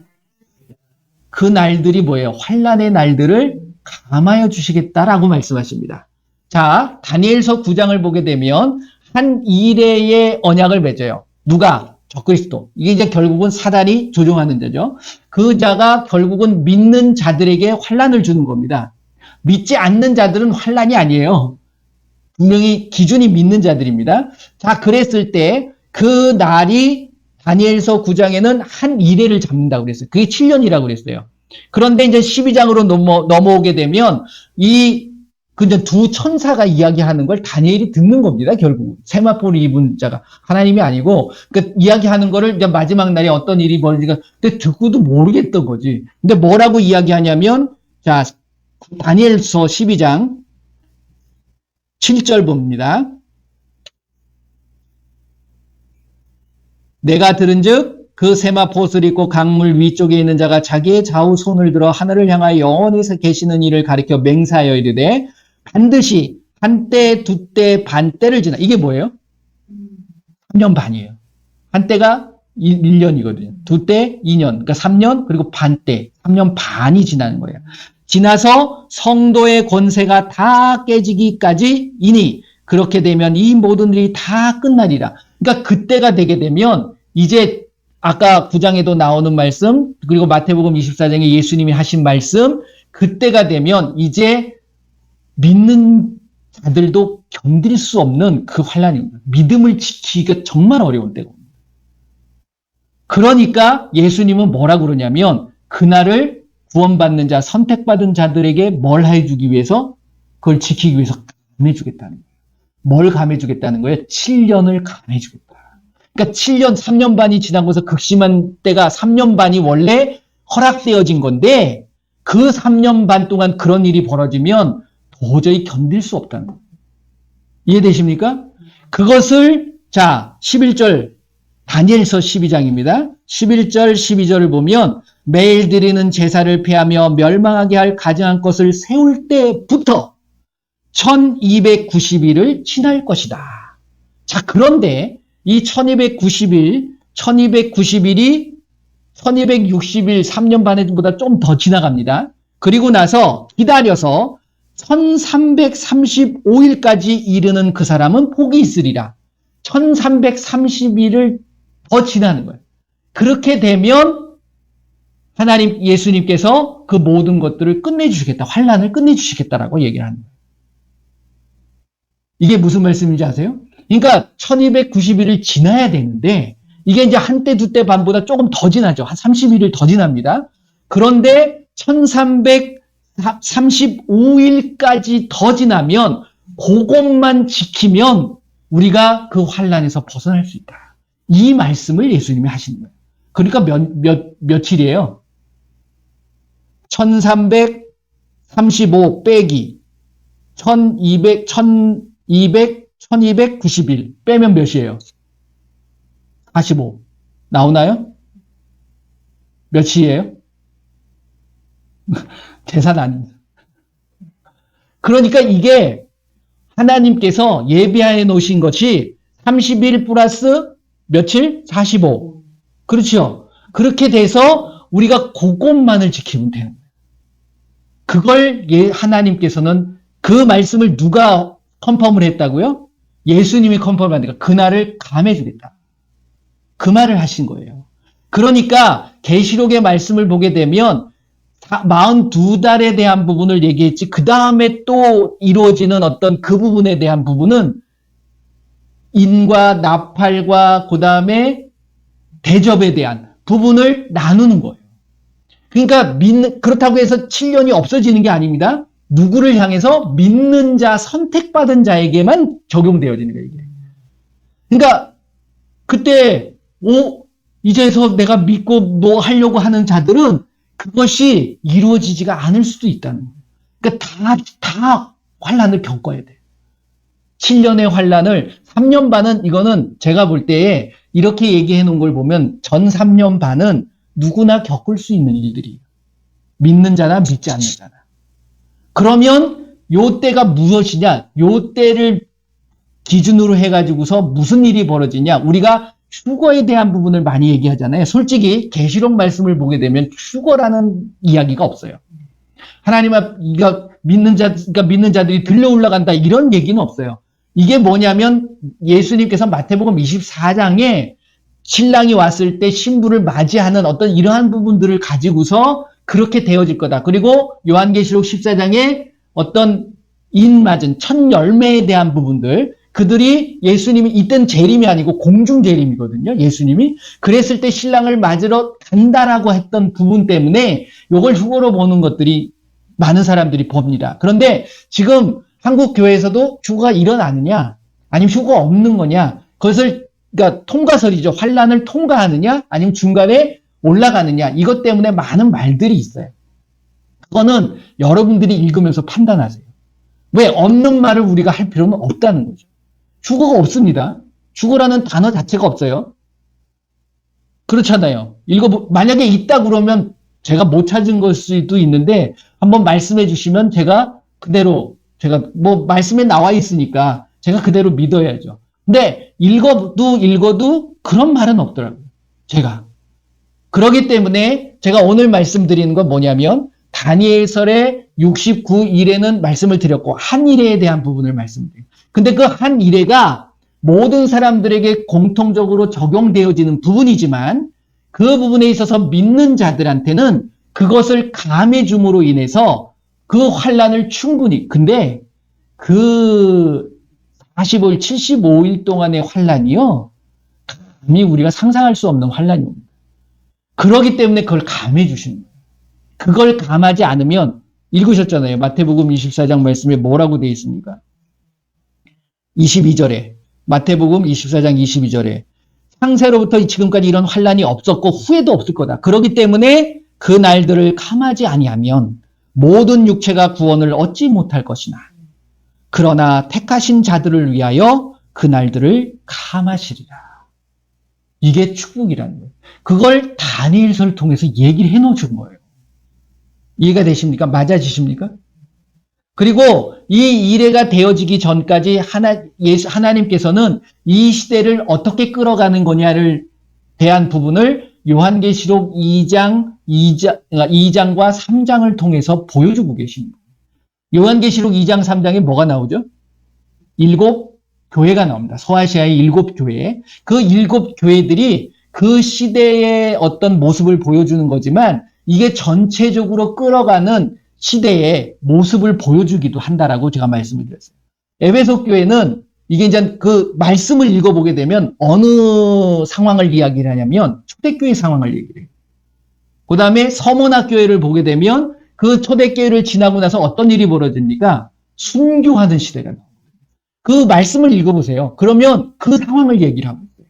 뭐예요? 환란의 날들을 감하여 주시겠다라고 말씀하십니다. 자, 다니엘서 9장을 보게 되면 한 이레의 언약을 맺어요. 누가? 적그리스도. 이게 이제 결국은 사단이 조종하는 자죠. 그 자가 결국은 믿는 자들에게 환란을 주는 겁니다. 믿지 않는 자들은 환란이 아니에요. 분명히 기준이 믿는 자들입니다. 자, 그랬을 때 그 날이 다니엘서 9장에는 한 이레를 잡는다고 그랬어요. 그게 7년이라고 그랬어요. 그런데 이제 12장으로 넘어오게 되면 근데 두 천사가 이야기하는 걸 다니엘이 듣는 겁니다, 결국. 세마포를 입은 자가. 하나님이 아니고, 그러니까 이야기하는 거를 이제 마지막 날에 어떤 일이 벌어질까, 근데 듣고도 모르겠던 거지. 근데 뭐라고 이야기하냐면, 자, 다니엘서 12장 7절 봅니다. 내가 들은즉 그 세마포옷을 입고 강물 위쪽에 있는 자가 자기의 좌우 손을 들어 하늘을 향하여 영원히 계시는 이를 가리켜 맹세하여 이르되 반드시 한때, 두때, 반때를 지나. 이게 뭐예요? 3년 반이에요. 한때가 1년이거든요. 두때 2년, 그러니까 3년, 그리고 반때, 3년 반이 지나는 거예요. 지나서 성도의 권세가 다 깨지기까지 이니 그렇게 되면 이 모든 일이 다 끝나리라. 그러니까 그때가 되게 되면 이제 아까 9장에도 나오는 말씀, 그리고 마태복음 24장에 예수님이 하신 말씀, 그때가 되면 이제 믿는 자들도 견딜 수 없는 그 환란입니다. 믿음을 지키기가 정말 어려운 때고. 그러니까 예수님은 뭐라고 그러냐면 그날을 구원받는 자, 선택받은 자들에게 뭘 해주기 위해서? 그걸 지키기 위해서 감해주겠다는 거예요. 뭘 감해주겠다는 거예요? 7년을 감해주겠다. 그러니까 7년, 3년 반이 지나고서 극심한 때가 3년 반이 원래 허락되어진 건데 그 3년 반 동안 그런 일이 벌어지면 도저히 견딜 수 없다는 거예요. 이해되십니까? 그것을 자 11절 다니엘서 12장입니다. 11절 12절을 보면 매일 드리는 제사를 폐하며 멸망하게 할 가증한 것을 세울 때부터 1290일을 지날 것이다. 자, 그런데 이 1290일이 1260일 3년 반보다 좀 더 지나갑니다. 그리고 나서 기다려서 1335일까지 이르는 그 사람은 복이 있으리라. 1330일을 더 지나는 거예요. 그렇게 되면 하나님 예수님께서 그 모든 것들을 끝내주시겠다. 환란을 끝내주시겠다라고 얘기를 합니다. 이게 무슨 말씀인지 아세요? 그러니까 1290일을 지나야 되는데 이게 이제 한때 두때 반보다 조금 더 지나죠. 한 30일을 더 지납니다. 그런데 1335일까지 더 지나면 그것만 지키면 우리가 그 환란에서 벗어날 수 있다. 이 말씀을 예수님이 하시는 거예요. 그러니까 며칠이에요? 1335 빼기 1291 빼면 몇이에요? 45. 나오나요? 몇이에요? 계산 아닙니다. 그러니까 이게 하나님께서 예비해 놓으신 것이 31 플러스 며칠? 45. 그렇죠? 그렇게 돼서 우리가 그것만을 지키면 되는 거예요. 그걸 하나님께서는 그 말씀을 누가 컨펌을 했다고요? 예수님이 컨펌을 하니까 그날을 감해 주겠다. 그 말을 하신 거예요. 그러니까 계시록의 말씀을 보게 되면 42달에 대한 부분을 얘기했지 그 다음에 또 이루어지는 어떤 그 부분에 대한 부분은 인과 나팔과 그 다음에 대접에 대한 부분을 나누는 거예요. 그러니까 그렇다고 해서 7년이 없어지는 게 아닙니다. 누구를 향해서? 믿는 자, 선택받은 자에게만 적용되어지는 거예요. 이게. 그러니까 그때 이제서 내가 믿고 뭐 하려고 하는 자들은 그것이 이루어지지가 않을 수도 있다는 거예요. 그러니까 다 환란을 겪어야 돼요. 7년의 환란을 3년 반은 이거는 제가 볼 때에 이렇게 얘기해 놓은 걸 보면 전 3년 반은 누구나 겪을 수 있는 일들이에요. 믿는 자나 믿지 않는 자나. 그러면 요 때가 무엇이냐? 요 때를 기준으로 해가지고서 무슨 일이 벌어지냐? 우리가 휴거에 대한 부분을 많이 얘기하잖아요. 솔직히 계시록 말씀을 보게 되면 휴거라는 이야기가 없어요. 하나님 앞 믿는 자들이 들려 올라간다 이런 얘기는 없어요. 이게 뭐냐면 예수님께서 마태복음 24장에 신랑이 왔을 때 신부를 맞이하는 어떤 이러한 부분들을 가지고서 그렇게 되어질 거다. 그리고 요한계시록 14장에 어떤 인맞은 첫 열매에 대한 부분들, 그들이 예수님이 이때는 재림이 아니고 공중 재림이거든요. 예수님이 그랬을 때 신랑을 맞으러 간다라고 했던 부분 때문에 이걸 휴거로 보는 것들이 많은 사람들이 봅니다. 그런데 지금 한국 교회에서도 휴거가 일어나느냐, 아니면 휴거 없는 거냐, 그것을 그러니까 통과설이죠. 환란을 통과하느냐, 아니면 중간에 올라가느냐, 이것 때문에 많은 말들이 있어요. 그거는 여러분들이 읽으면서 판단하세요. 왜 없는 말을 우리가 할 필요는 없다는 거죠. 휴거가 없습니다. 휴거라는 단어 자체가 없어요. 그렇잖아요. 만약에 있다 그러면 제가 못 찾은 걸 수도 있는데 한번 말씀해 주시면 제가 뭐 말씀에 나와 있으니까 제가 그대로 믿어야죠. 근데 읽어도 그런 말은 없더라고요. 제가. 그렇기 때문에 제가 오늘 말씀드리는 건 뭐냐면 다니엘서의 69일에는 말씀을 드렸고 한 일에 대한 부분을 말씀드려요. 근데 그 한 일회가 모든 사람들에게 공통적으로 적용되어지는 부분이지만 그 부분에 있어서 믿는 자들한테는 그것을 감해 줌으로 인해서 그 환란을 충분히, 근데 그 45일, 75일 동안의 환란이요, 감히 우리가 상상할 수 없는 환란이 옵니다. 그렇기 때문에 그걸 감해 주시는 거예요. 그걸 감하지 않으면 읽으셨잖아요. 마태복음 24장 말씀에 뭐라고 되어 있습니까? 22절에 마태복음 24장 22절에 창세로부터 지금까지 이런 환란이 없었고 후회도 없을 거다. 그렇기 때문에 그 날들을 감하지 아니하면 모든 육체가 구원을 얻지 못할 것이나 그러나 택하신 자들을 위하여 그 날들을 감하시리라. 이게 축복이라는 거예요. 그걸 다니엘서를 통해서 얘기를 해놓은 거예요. 이해가 되십니까? 맞아지십니까? 그리고 이 일회가 되어지기 전까지 하나님께서는 이 시대를 어떻게 끌어가는 거냐를 대한 부분을 요한계시록 2장과 3장을 통해서 보여주고 계십니다. 요한계시록 2장, 3장에 뭐가 나오죠? 7 교회가 나옵니다. 소아시아의 7 교회. 그 7 교회들이 그 시대의 어떤 모습을 보여주는 거지만 이게 전체적으로 끌어가는 시대의 모습을 보여주기도 한다라고 제가 말씀을 드렸어요. 에베소 교회는 이게 이제 그 말씀을 읽어보게 되면 어느 상황을 이야기를 하냐면 초대교회 상황을 얘기를 해요. 그 다음에 서문화 교회를 보게 되면 그 초대교회를 지나고 나서 어떤 일이 벌어집니까? 순교하는 시대가 나옵니다. 그 말씀을 읽어보세요. 그러면 그 상황을 얘기를 하고 있어요.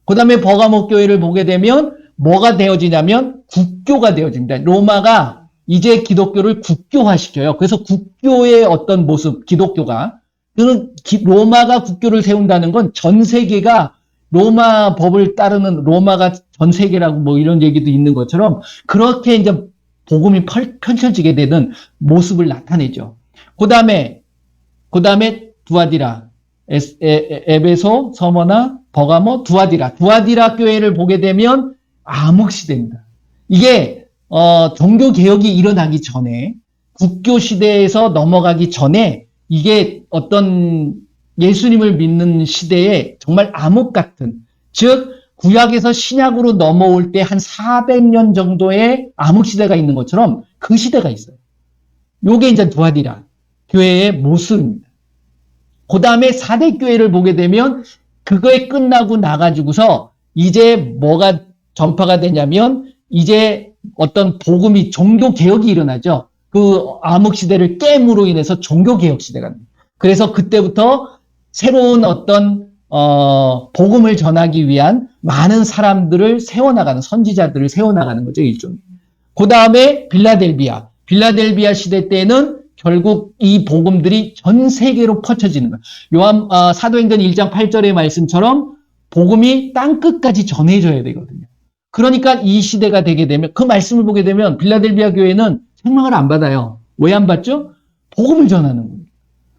그 다음에 버가모 교회를 보게 되면 뭐가 되어지냐면 국교가 되어집니다. 로마가 이제 기독교를 국교화시켜요. 그래서 국교의 어떤 모습, 기독교가, 로마가 국교를 세운다는 건 전 세계가 로마 법을 따르는 로마가 전 세계라고 뭐 이런 얘기도 있는 것처럼 그렇게 이제 복음이 펼쳐지게 되는 모습을 나타내죠. 그 다음에 두아디라, 에베소, 서머나, 버가모, 두아디라 교회를 보게 되면 암흑시대입니다. 이게 종교 개혁이 일어나기 전에 국교 시대에서 넘어가기 전에 이게 어떤 예수님을 믿는 시대에 정말 암흑 같은, 즉 구약에서 신약으로 넘어올 때 한 400년 정도의 암흑 시대가 있는 것처럼 그 시대가 있어요. 요게 이제 두아디라 교회의 모습입니다. 그 다음에 4대 교회를 보게 되면 그거에 끝나고 나가지고서 이제 뭐가 전파가 되냐면 이제 어떤 복음이 종교 개혁이 일어나죠. 그 암흑 시대를 깨므로 인해서 종교 개혁 시대가 됩니다. 그래서 그때부터 새로운 어떤 복음을 전하기 위한 많은 사람들을 세워나가는, 선지자들을 세워나가는 거죠, 일종의. 그 다음에 빌라델비아 시대 때는 결국 이 복음들이 전 세계로 퍼쳐지는 거예요. 사도행전 1장 8절의 말씀처럼 복음이 땅끝까지 전해져야 되거든요. 그러니까 이 시대가 되게 되면, 그 말씀을 보게 되면 빌라델비아 교회는 생명을 안 받아요. 왜 안 받죠? 복음을 전하는 거예요.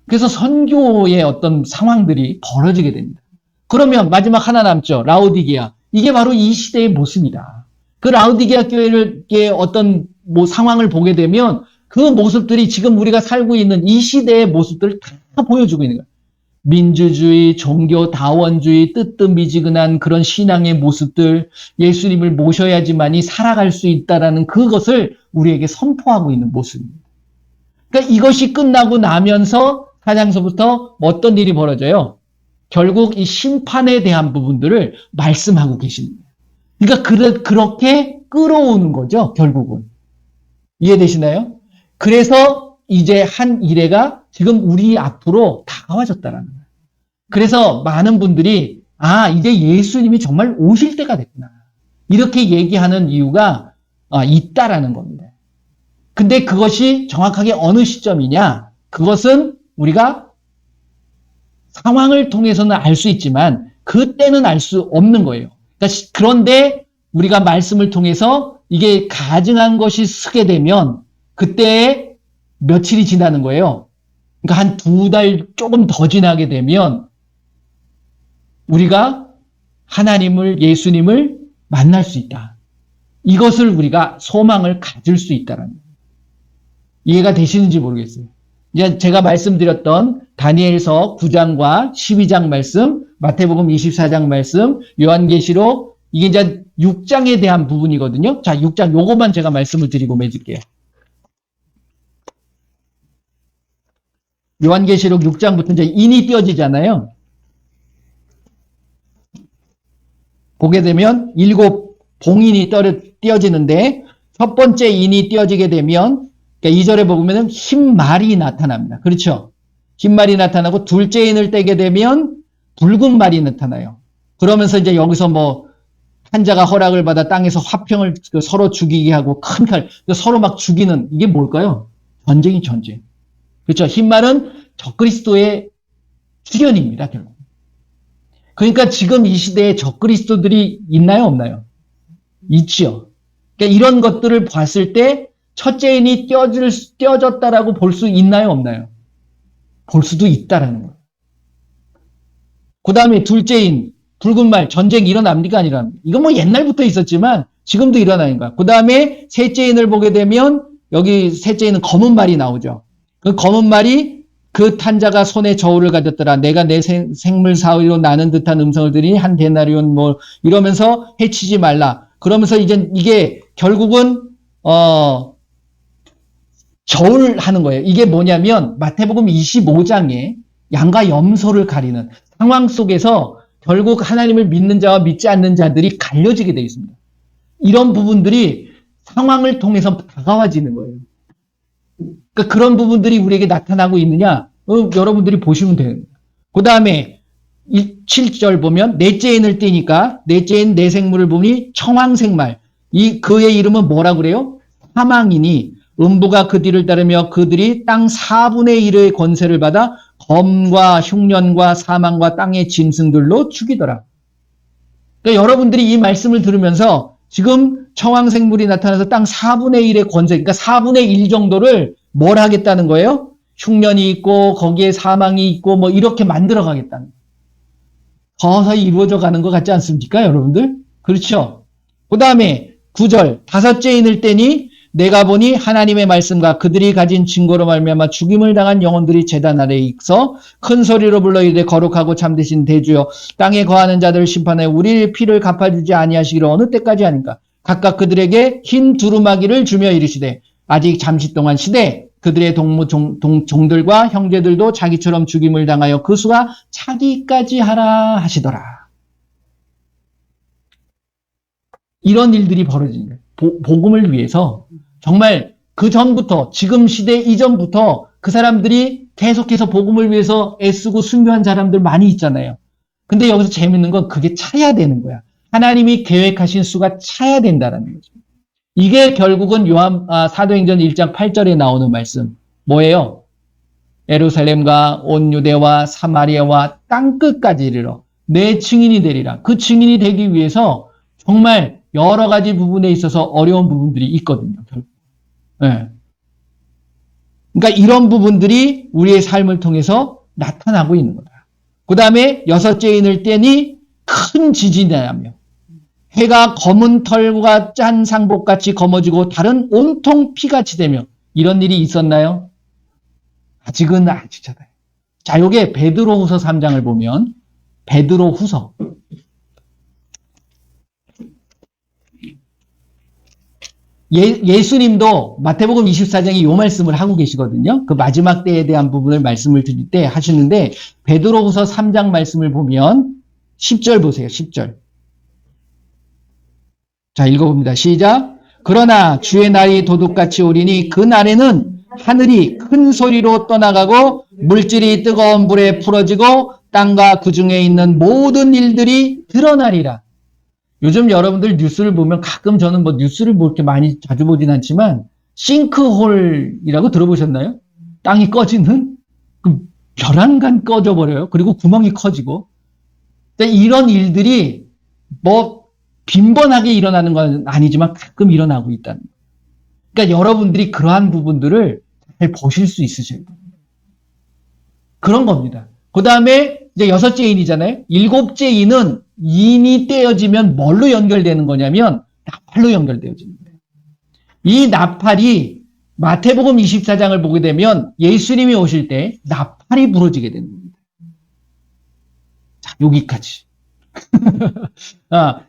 그래서 선교의 어떤 상황들이 벌어지게 됩니다. 그러면 마지막 하나 남죠. 라오디게아. 이게 바로 이 시대의 모습이다. 그 라오디게아 교회의 어떤 상황을 보게 되면 그 모습들이 지금 우리가 살고 있는 이 시대의 모습들을 다 보여주고 있는 거예요. 민주주의, 종교, 다원주의, 뜨뜻미지근한 그런 신앙의 모습들, 예수님을 모셔야지만이 살아갈 수 있다라는 그것을 우리에게 선포하고 있는 모습입니다. 그러니까 이것이 끝나고 나면서 사장서부터 어떤 일이 벌어져요? 결국 이 심판에 대한 부분들을 말씀하고 계십니다. 그러니까 그렇게 끌어오는 거죠, 결국은. 이해되시나요? 그래서 이제 한 이래가 지금 우리 앞으로 다가와졌다라는 거예요. 그래서 많은 분들이 이제 예수님이 정말 오실 때가 됐구나. 이렇게 얘기하는 이유가 있다라는 겁니다. 근데 그것이 정확하게 어느 시점이냐? 그것은 우리가 상황을 통해서는 알 수 있지만 그때는 알 수 없는 거예요. 그런데 우리가 말씀을 통해서 이게 가증한 것이 서게 되면 그때 며칠이 지나는 거예요. 그러니까 한 2달 조금 더 지나게 되면 우리가 하나님을, 예수님을 만날 수 있다. 이것을 우리가 소망을 가질 수 있다는 거예요. 이해가 되시는지 모르겠어요. 이제 제가 말씀드렸던 다니엘서 9장과 12장 말씀, 마태복음 24장 말씀, 요한계시록, 이게 이제 6장에 대한 부분이거든요. 자, 6장 요것만 제가 말씀을 드리고 맺을게요. 요한계시록 6장부터 이제 인이 띄어지잖아요. 보게 되면 7 봉인이 띄어지는데 첫 번째 인이 띄어지게 되면 2절에 보면은 흰 말이 나타납니다. 그렇죠? 흰 말이 나타나고 둘째 인을 떼게 되면 붉은 말이 나타나요. 그러면서 이제 여기서 한 자가 허락을 받아 땅에서 화평을 서로 죽이게 하고 큰 칼, 서로 막 죽이는, 이게 뭘까요? 전쟁이 전쟁. 그렇죠? 흰 말은 적그리스도의 출현입니다, 결국. 그러니까 지금 이 시대에 적그리스도들이 있나요, 없나요? 있죠. 그러니까 이런 것들을 봤을 때 첫째 인이 띄어졌다라고 볼 수 있나요, 없나요? 볼 수도 있다라는 거예요. 그 다음에 둘째 인, 붉은 말, 전쟁이 일어납니까, 아니라? 이건 옛날부터 있었지만 지금도 일어나는 거야. 그 다음에 셋째 인을 보게 되면 여기 셋째 인은 검은 말이 나오죠. 그 검은 말이 그 탄자가 손에 저울을 가졌더라. 내가 내 생물 사위로 나는 듯한 음성을 들으니 한 데나리온 이러면서 해치지 말라. 그러면서 이제 이게 결국은 저울 하는 거예요. 이게 뭐냐면 마태복음 25장에 양과 염소를 가리는 상황 속에서 결국 하나님을 믿는 자와 믿지 않는 자들이 갈려지게 되어 있습니다. 이런 부분들이 상황을 통해서 다가와지는 거예요. 그러니까 그런 부분들이 우리에게 나타나고 있느냐? 여러분들이 보시면 됩니다. 그 다음에 7절 보면 넷째 인을 띄니까 넷째 인 내 생물을 보니 청황생말. 그의 이름은 뭐라 그래요? 사망이니 음부가 그 뒤를 따르며 그들이 땅 4분의 1의 권세를 받아 검과 흉년과 사망과 땅의 짐승들로 죽이더라. 그러니까 여러분들이 이 말씀을 들으면서 지금 청황생물이 나타나서 땅 4분의 1의 권세, 그러니까 4분의 1 정도를 뭘 하겠다는 거예요? 흉년이 있고 거기에 사망이 있고 뭐 이렇게 만들어 가겠다는 거예요. 서서히 이루어져 가는 것 같지 않습니까, 여러분들? 그렇죠? 그 다음에 9절, 다섯째 인을 떼니 내가 보니 하나님의 말씀과 그들이 가진 증거로 말미암아 죽임을 당한 영혼들이 제단 아래에 있어 큰 소리로 불러 이르되 거룩하고 참되신 대주여 땅에 거하는 자들을 심판해 우리의 피를 갚아주지 아니하시기를 어느 때까지 하는가. 각각 그들에게 흰 두루마기를 주며 이르시되 아직 잠시 동안 시대 그들의 종들과 형제들도 자기처럼 죽임을 당하여 그 수가 차기까지 하라 하시더라. 이런 일들이 벌어지는 거예요. 복음을 위해서 정말 그 전부터 지금 시대 이전부터 그 사람들이 계속해서 복음을 위해서 애쓰고 순교한 사람들 많이 있잖아요. 근데 여기서 재밌는 건 그게 차야 되는 거야. 하나님이 계획하신 수가 차야 된다는 거죠. 이게 결국은 사도행전 1장 8절에 나오는 말씀. 뭐예요? 예루살렘과 온 유대와 사마리아와 땅끝까지 이르러 내 증인이 되리라. 그 증인이 되기 위해서 정말 여러 가지 부분에 있어서 어려운 부분들이 있거든요. 네. 그러니까 이런 부분들이 우리의 삶을 통해서 나타나고 있는 거다. 그 다음에 여섯째 인을 떼니 큰 지진이 나며 해가 검은 털과 짠 상복같이 검어지고 달은 온통 피같이 되며 이런 일이 있었나요? 아직은 아니잖아요. 자, 요게 베드로후서 3장을 보면 베드로후서 예수님도 마태복음 24장에 이 말씀을 하고 계시거든요. 그 마지막 때에 대한 부분을 말씀을 드릴 때 하시는데 베드로후서 3장 말씀을 보면 10절 보세요. 10절. 자, 읽어봅니다. 시작. 그러나 주의 날이 도둑같이 오리니 그 날에는 하늘이 큰 소리로 떠나가고 물질이 뜨거운 불에 풀어지고 땅과 그 중에 있는 모든 일들이 드러나리라. 요즘 여러분들 뉴스를 보면 가끔 저는 뭐 뉴스를 뭐 이렇게 많이 자주 보진 않지만 싱크홀이라고 들어보셨나요? 땅이 꺼지는? 그 벼랑간 꺼져버려요. 그리고 구멍이 커지고. 이런 일들이 뭐 빈번하게 일어나는 건 아니지만 가끔 일어나고 있다는 거예요. 그러니까 여러분들이 그러한 부분들을 잘 보실 수 있으셔야 돼요. 그런 겁니다. 그 다음에 이제 여섯째 인이잖아요. 일곱째 인은 인이 떼어지면 뭘로 연결되는 거냐면 나팔로 연결되어지는 거예요. 이 나팔이 마태복음 24장을 보게 되면 예수님이 오실 때 나팔이 부러지게 되는 겁니다. 자, 여기까지.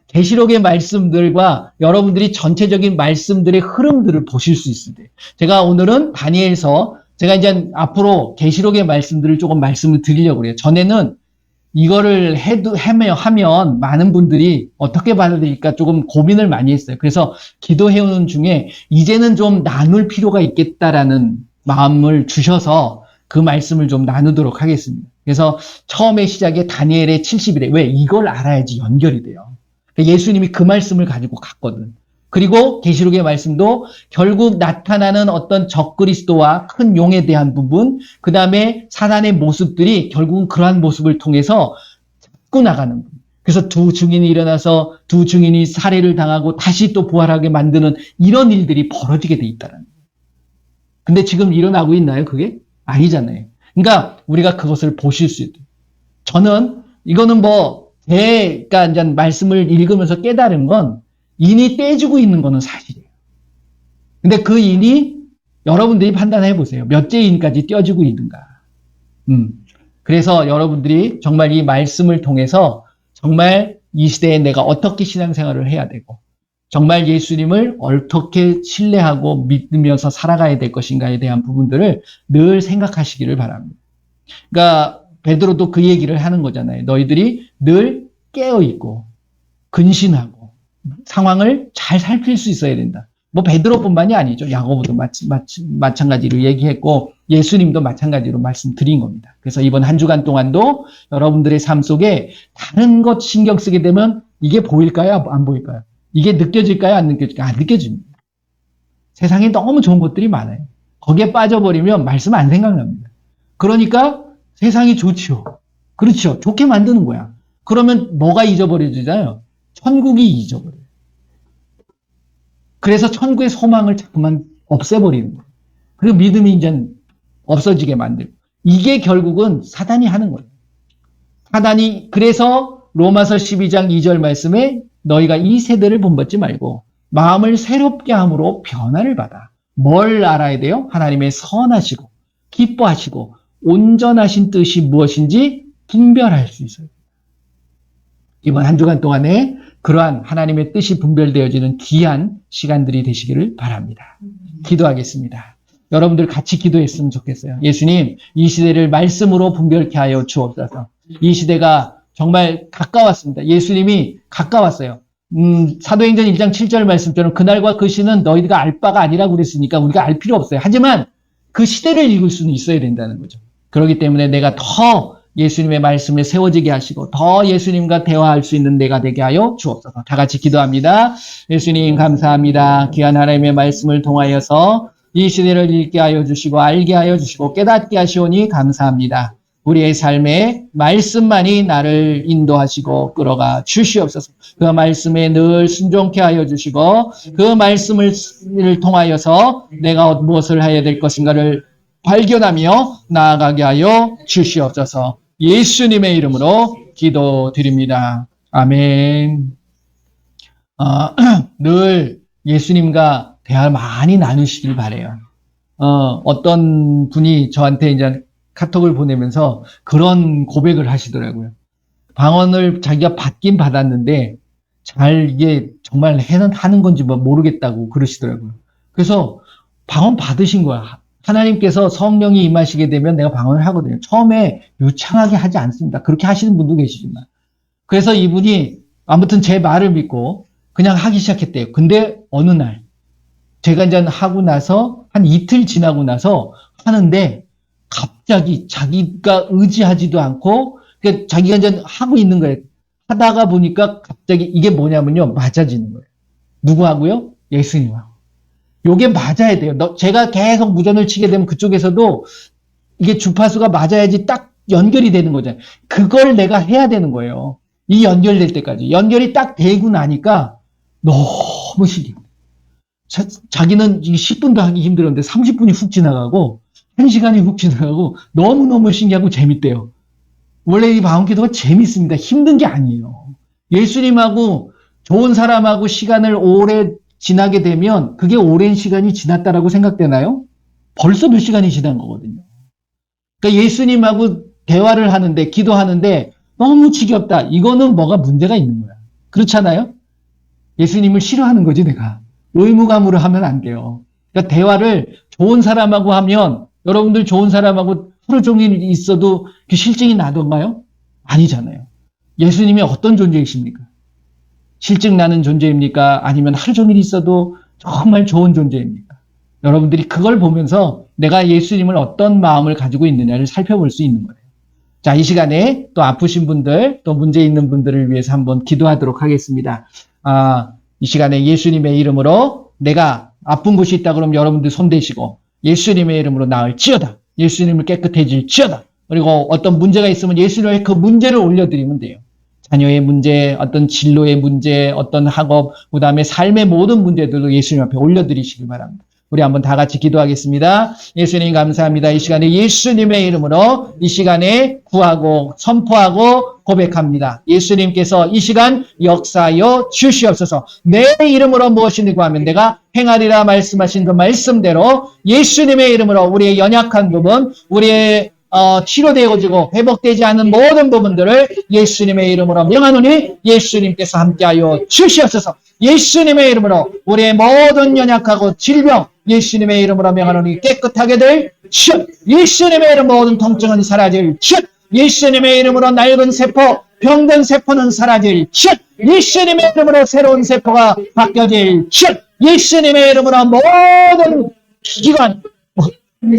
계시록의 말씀들과 여러분들이 전체적인 말씀들의 흐름들을 보실 수 있습니다. 제가 오늘은 다니엘서 제가 이제 앞으로 계시록의 말씀들을 조금 말씀을 드리려고 그래요. 전에는 이거를 하면 많은 분들이 어떻게 받아들일까 조금 고민을 많이 했어요. 그래서 기도해오는 중에 이제는 좀 나눌 필요가 있겠다라는 마음을 주셔서 그 말씀을 좀 나누도록 하겠습니다. 그래서 처음에 시작에 다니엘의 70일에 왜 이걸 알아야지 연결이 돼요. 예수님이 그 말씀을 가지고 갔거든. 그리고 계시록의 말씀도 결국 나타나는 어떤 적그리스도와 큰 용에 대한 부분, 그 다음에 사단의 모습들이 결국은 그러한 모습을 통해서 잡고 나가는 부분. 그래서 두 증인이 일어나서 두 증인이 살해를 당하고 다시 또 부활하게 만드는 이런 일들이 벌어지게 돼 있다는 거예요. 근데 지금 일어나고 있나요, 그게? 아니잖아요. 그러니까 우리가 그것을 보실 수 있어요. 저는 이거는 그러니까 이제 말씀을 읽으면서 깨달은 건 인이 떼지고 있는 거는 사실이에요. 근데 그 인이 여러분들이 판단해 보세요. 몇째 인까지 떼어지고 있는가. 그래서 여러분들이 정말 이 말씀을 통해서 정말 이 시대에 내가 어떻게 신앙생활을 해야 되고 정말 예수님을 어떻게 신뢰하고 믿으면서 살아가야 될 것인가에 대한 부분들을 늘 생각하시기를 바랍니다. 그러니까 베드로도 그 얘기를 하는 거잖아요. 너희들이 늘 깨어있고 근신하고 상황을 잘 살필 수 있어야 된다. 베드로뿐만이 아니죠. 야고보도 마찬가지로 얘기했고 예수님도 마찬가지로 말씀드린 겁니다. 그래서 이번 한 주간 동안도 여러분들의 삶 속에 다른 것 신경 쓰게 되면 이게 보일까요? 안 보일까요? 이게 느껴질까요? 안 느껴질까요? 안 느껴집니다. 세상에 너무 좋은 것들이 많아요. 거기에 빠져버리면 말씀 안 생각납니다. 그러니까 세상이 좋지요. 그렇죠. 좋게 만드는 거야. 그러면 뭐가 잊어버려지잖아요. 천국이 잊어버려요. 그래서 천국의 소망을 자꾸만 없애버리는 거예요. 그리고 믿음이 이제 없어지게 만들고. 이게 결국은 사단이 하는 거예요. 사단이 그래서 로마서 12장 2절 말씀에 너희가 이 세대를 본받지 말고 마음을 새롭게 함으로 변화를 받아. 뭘 알아야 돼요? 하나님의 선하시고 기뻐하시고 온전하신 뜻이 무엇인지 분별할 수 있어요. 이번 한 주간 동안에 그러한 하나님의 뜻이 분별되어지는 귀한 시간들이 되시기를 바랍니다. 기도하겠습니다. 여러분들 같이 기도했으면 좋겠어요. 예수님, 이 시대를 말씀으로 분별케 하여 주옵소서. 이 시대가 정말 가까웠습니다. 예수님이 가까웠어요. 사도행전 1장 7절 말씀처럼 그날과 그 시는 너희가 알 바가 아니라고 그랬으니까 우리가 알 필요 없어요. 하지만 그 시대를 읽을 수는 있어야 된다는 거죠. 그렇기 때문에 내가 더 예수님의 말씀에 세워지게 하시고 더 예수님과 대화할 수 있는 내가 되게 하여 주옵소서. 다 같이 기도합니다. 예수님 감사합니다. 귀한 하나님의 말씀을 통하여서 이 시대를 읽게 하여 주시고 알게 하여 주시고 깨닫게 하시오니 감사합니다. 우리의 삶에 말씀만이 나를 인도하시고 끌어가 주시옵소서. 그 말씀에 늘 순종케 하여 주시고 그 말씀을 통하여서 내가 무엇을 해야 될 것인가를 발견하며 나아가게 하여 주시옵소서. 예수님의 이름으로 기도드립니다. 아멘. 늘 예수님과 대화 많이 나누시길 바라요. 어떤 분이 저한테 이제 카톡을 보내면서 그런 고백을 하시더라고요. 방언을 자기가 받긴 받았는데 잘 이게 정말 하는 건지 모르겠다고 그러시더라고요. 그래서 방언 받으신 거야. 하나님께서 성령이 임하시게 되면 내가 방언을 하거든요. 처음에 유창하게 하지 않습니다. 그렇게 하시는 분도 계시지만. 그래서 이분이 아무튼 제 말을 믿고 그냥 하기 시작했대요. 근데 어느 날 제가 이제 하고 나서 한 이틀 지나고 나서 하는데 갑자기 자기가 의지하지도 않고 그러니까 자기가 이제 하고 있는 거예요. 하다가 보니까 갑자기 이게 뭐냐면요. 맞아지는 거예요. 누구하고요? 예수님하고. 요게 맞아야 돼요. 제가 계속 무전을 치게 되면 그쪽에서도 이게 주파수가 맞아야지 딱 연결이 되는 거잖아요. 그걸 내가 해야 되는 거예요. 이 연결될 때까지. 연결이 딱 되고 나니까 너무 신기해요. 자기는 10분도 하기 힘들었는데 30분이 훅 지나가고 1시간이 훅 지나가고 너무너무 신기하고 재밌대요. 원래 이 방언기도가 재밌습니다. 힘든 게 아니에요. 예수님하고 좋은 사람하고 시간을 오래 지나게 되면 그게 오랜 시간이 지났다라고 생각되나요? 벌써 몇 시간이 지난 거거든요. 그러니까 예수님하고 대화를 하는데 기도하는데 너무 지겹다. 이거는 뭐가 문제가 있는 거야. 그렇잖아요? 예수님을 싫어하는 거지 내가. 의무감으로 하면 안 돼요. 그러니까 대화를 좋은 사람하고 하면 여러분들 좋은 사람하고 하루 종일 있어도 그 실증이 나던가요? 아니잖아요. 예수님이 어떤 존재이십니까? 실증 나는 존재입니까? 아니면 하루 종일 있어도 정말 좋은 존재입니까? 여러분들이 그걸 보면서 내가 예수님을 어떤 마음을 가지고 있느냐를 살펴볼 수 있는 거예요. 자, 이 시간에 또 아프신 분들, 또 문제 있는 분들을 위해서 한번 기도하도록 하겠습니다. 이 시간에 예수님의 이름으로 내가 아픈 곳이 있다 그러면 여러분들 손대시고 예수님의 이름으로 나을지어다. 예수님을 깨끗해질지어다. 그리고 어떤 문제가 있으면 예수님의 그 문제를 올려드리면 돼요. 자녀의 문제, 어떤 진로의 문제, 어떤 학업, 그 다음에 삶의 모든 문제들도 예수님 앞에 올려드리시기 바랍니다. 우리 한번 다 같이 기도하겠습니다. 예수님 감사합니다. 이 시간에 예수님의 이름으로 이 시간에 구하고 선포하고 고백합니다. 예수님께서 이 시간 역사하여 주시옵소서. 내 이름으로 무엇이니 구하면 내가 행하리라 말씀하신 그 말씀대로 예수님의 이름으로 우리의 연약한 부분, 우리의 치료되어지고 회복되지 않은 모든 부분들을 예수님의 이름으로 명하노니 예수님께서 함께하여 주시옵소서. 예수님의 이름으로 우리의 모든 연약하고 질병 예수님의 이름으로 명하노니 깨끗하게 될 슛. 예수님의 이름 모든 통증은 사라질 슛. 예수님의 이름으로 낡은 세포, 병든 세포는 사라질 슛. 예수님의 이름으로 새로운 세포가 바뀌어질 슛. 예수님의 이름으로 모든 기관,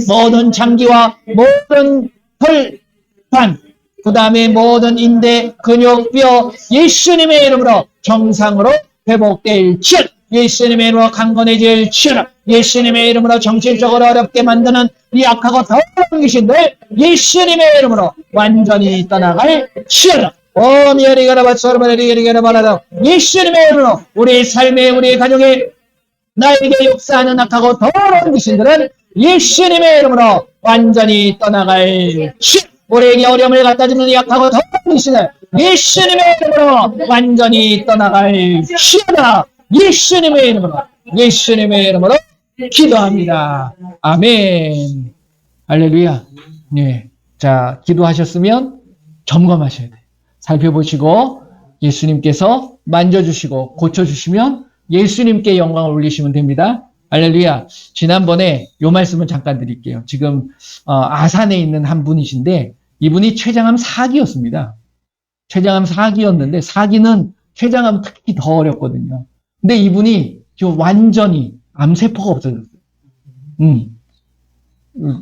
모든 장기와 모든 혈관, 그 다음에 모든 인대, 근육, 뼈, 예수님의 이름으로 정상으로 회복될 칠. 예수님의 이름으로 강건해질지어다. 예수님의 이름으로 정신적으로 어렵게 만드는 이 약하고 더러운 귀신들 예수님의 이름으로 완전히 떠나갈지어다. 예수님의 이름으로 우리 삶에 우리 가정에 나에게 역사하는 악하고 더러운 귀신들은 예수님의 이름으로 완전히 떠나갈지어다. 우리에게 어려움을 갖다 주는 약하고 더러운 귀신을 예수님의 이름으로 완전히 떠나갈지어다. 예수님의 이름으로 기도합니다. 아멘. 할렐루야. 네. 자, 기도하셨으면 점검하셔야 돼요. 살펴보시고 예수님께서 만져주시고 고쳐주시면 예수님께 영광을 올리시면 됩니다. 할렐루야. 지난번에 요 말씀을 잠깐 드릴게요. 지금 아산에 있는 한 분이신데 이분이 췌장암 4기였습니다. 췌장암 4기였는데 4기는 췌장암 특히 더 어렵거든요. 근데 이분이 지금 완전히 암세포가 없어졌어요.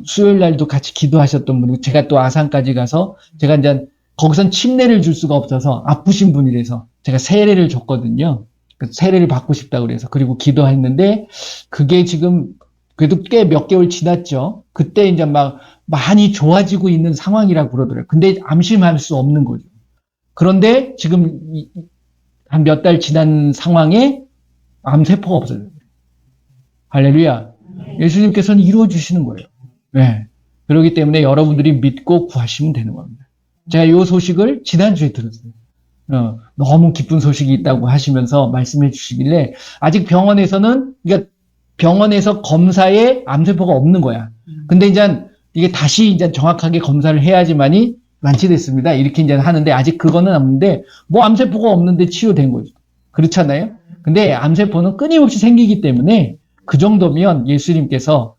수요일 날도 같이 기도하셨던 분이고 제가 또 아산까지 가서 제가 이제 거기선 침례를 줄 수가 없어서 아프신 분이라서 제가 세례를 줬거든요. 세례를 받고 싶다고 그래서 그리고 기도했는데 그게 지금 그래도 꽤 몇 개월 지났죠. 그때 이제 막 많이 좋아지고 있는 상황이라고 그러더라고요. 근데 암심할 수 없는 거죠. 그런데 지금 한 몇 달 지난 상황에 암세포가 없어져요. 할렐루야. 예수님께서는 이루어주시는 거예요. 네. 그렇기 때문에 여러분들이 믿고 구하시면 되는 겁니다. 제가 이 소식을 지난주에 들었어요. 너무 기쁜 소식이 있다고 하시면서 말씀해 주시길래 아직 병원에서는 그러니까 병원에서 검사에 암세포가 없는 거야. 근데 이제 이게 다시 이제 정확하게 검사를 해야지만이 완치됐습니다. 이렇게 이제 하는데 아직 그거는 없는데 뭐 암세포가 없는데 치료된 거죠. 그렇잖아요. 근데 암세포는 끊임없이 생기기 때문에 그 정도면 예수님께서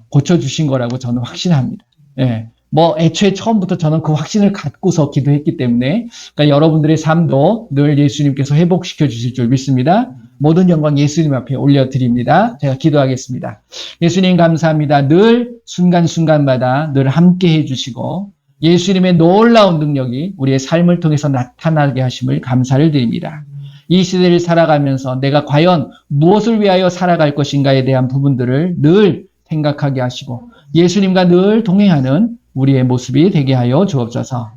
고쳐주신 거라고 저는 확신합니다. 예. 뭐 애초에 처음부터 저는 그 확신을 갖고서 기도했기 때문에 그러니까 여러분들의 삶도 늘 예수님께서 회복시켜 주실 줄 믿습니다. 모든 영광 예수님 앞에 올려드립니다. 제가 기도하겠습니다. 예수님 감사합니다. 늘 순간순간마다 늘 함께 해주시고 예수님의 놀라운 능력이 우리의 삶을 통해서 나타나게 하심을 감사를 드립니다. 이 시대를 살아가면서 내가 과연 무엇을 위하여 살아갈 것인가에 대한 부분들을 늘 생각하게 하시고 예수님과 늘 동행하는 우리의 모습이 되게 하여 주옵소서.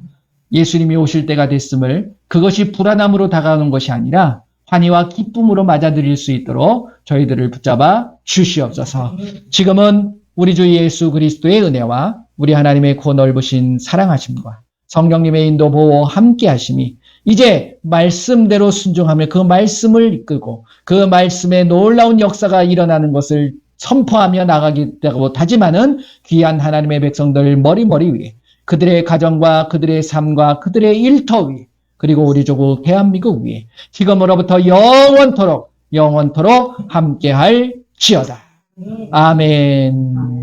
예수님이 오실 때가 됐음을 그것이 불안함으로 다가오는 것이 아니라 환희와 기쁨으로 맞아들일 수 있도록 저희들을 붙잡아 주시옵소서. 지금은 우리 주 예수 그리스도의 은혜와 우리 하나님의 고 넓으신 사랑하심과 성령님의 인도 보호 함께 하심이 이제 말씀대로 순종하며 그 말씀을 이끌고 그 말씀의 놀라운 역사가 일어나는 것을 선포하며 나가겠다고 다짐하는 귀한 하나님의 백성들 머리머리 위에 그들의 가정과 그들의 삶과 그들의 일터 위에 그리고 우리 조국 대한민국 위에 지금으로부터 영원토록 함께할지어다. 아멘.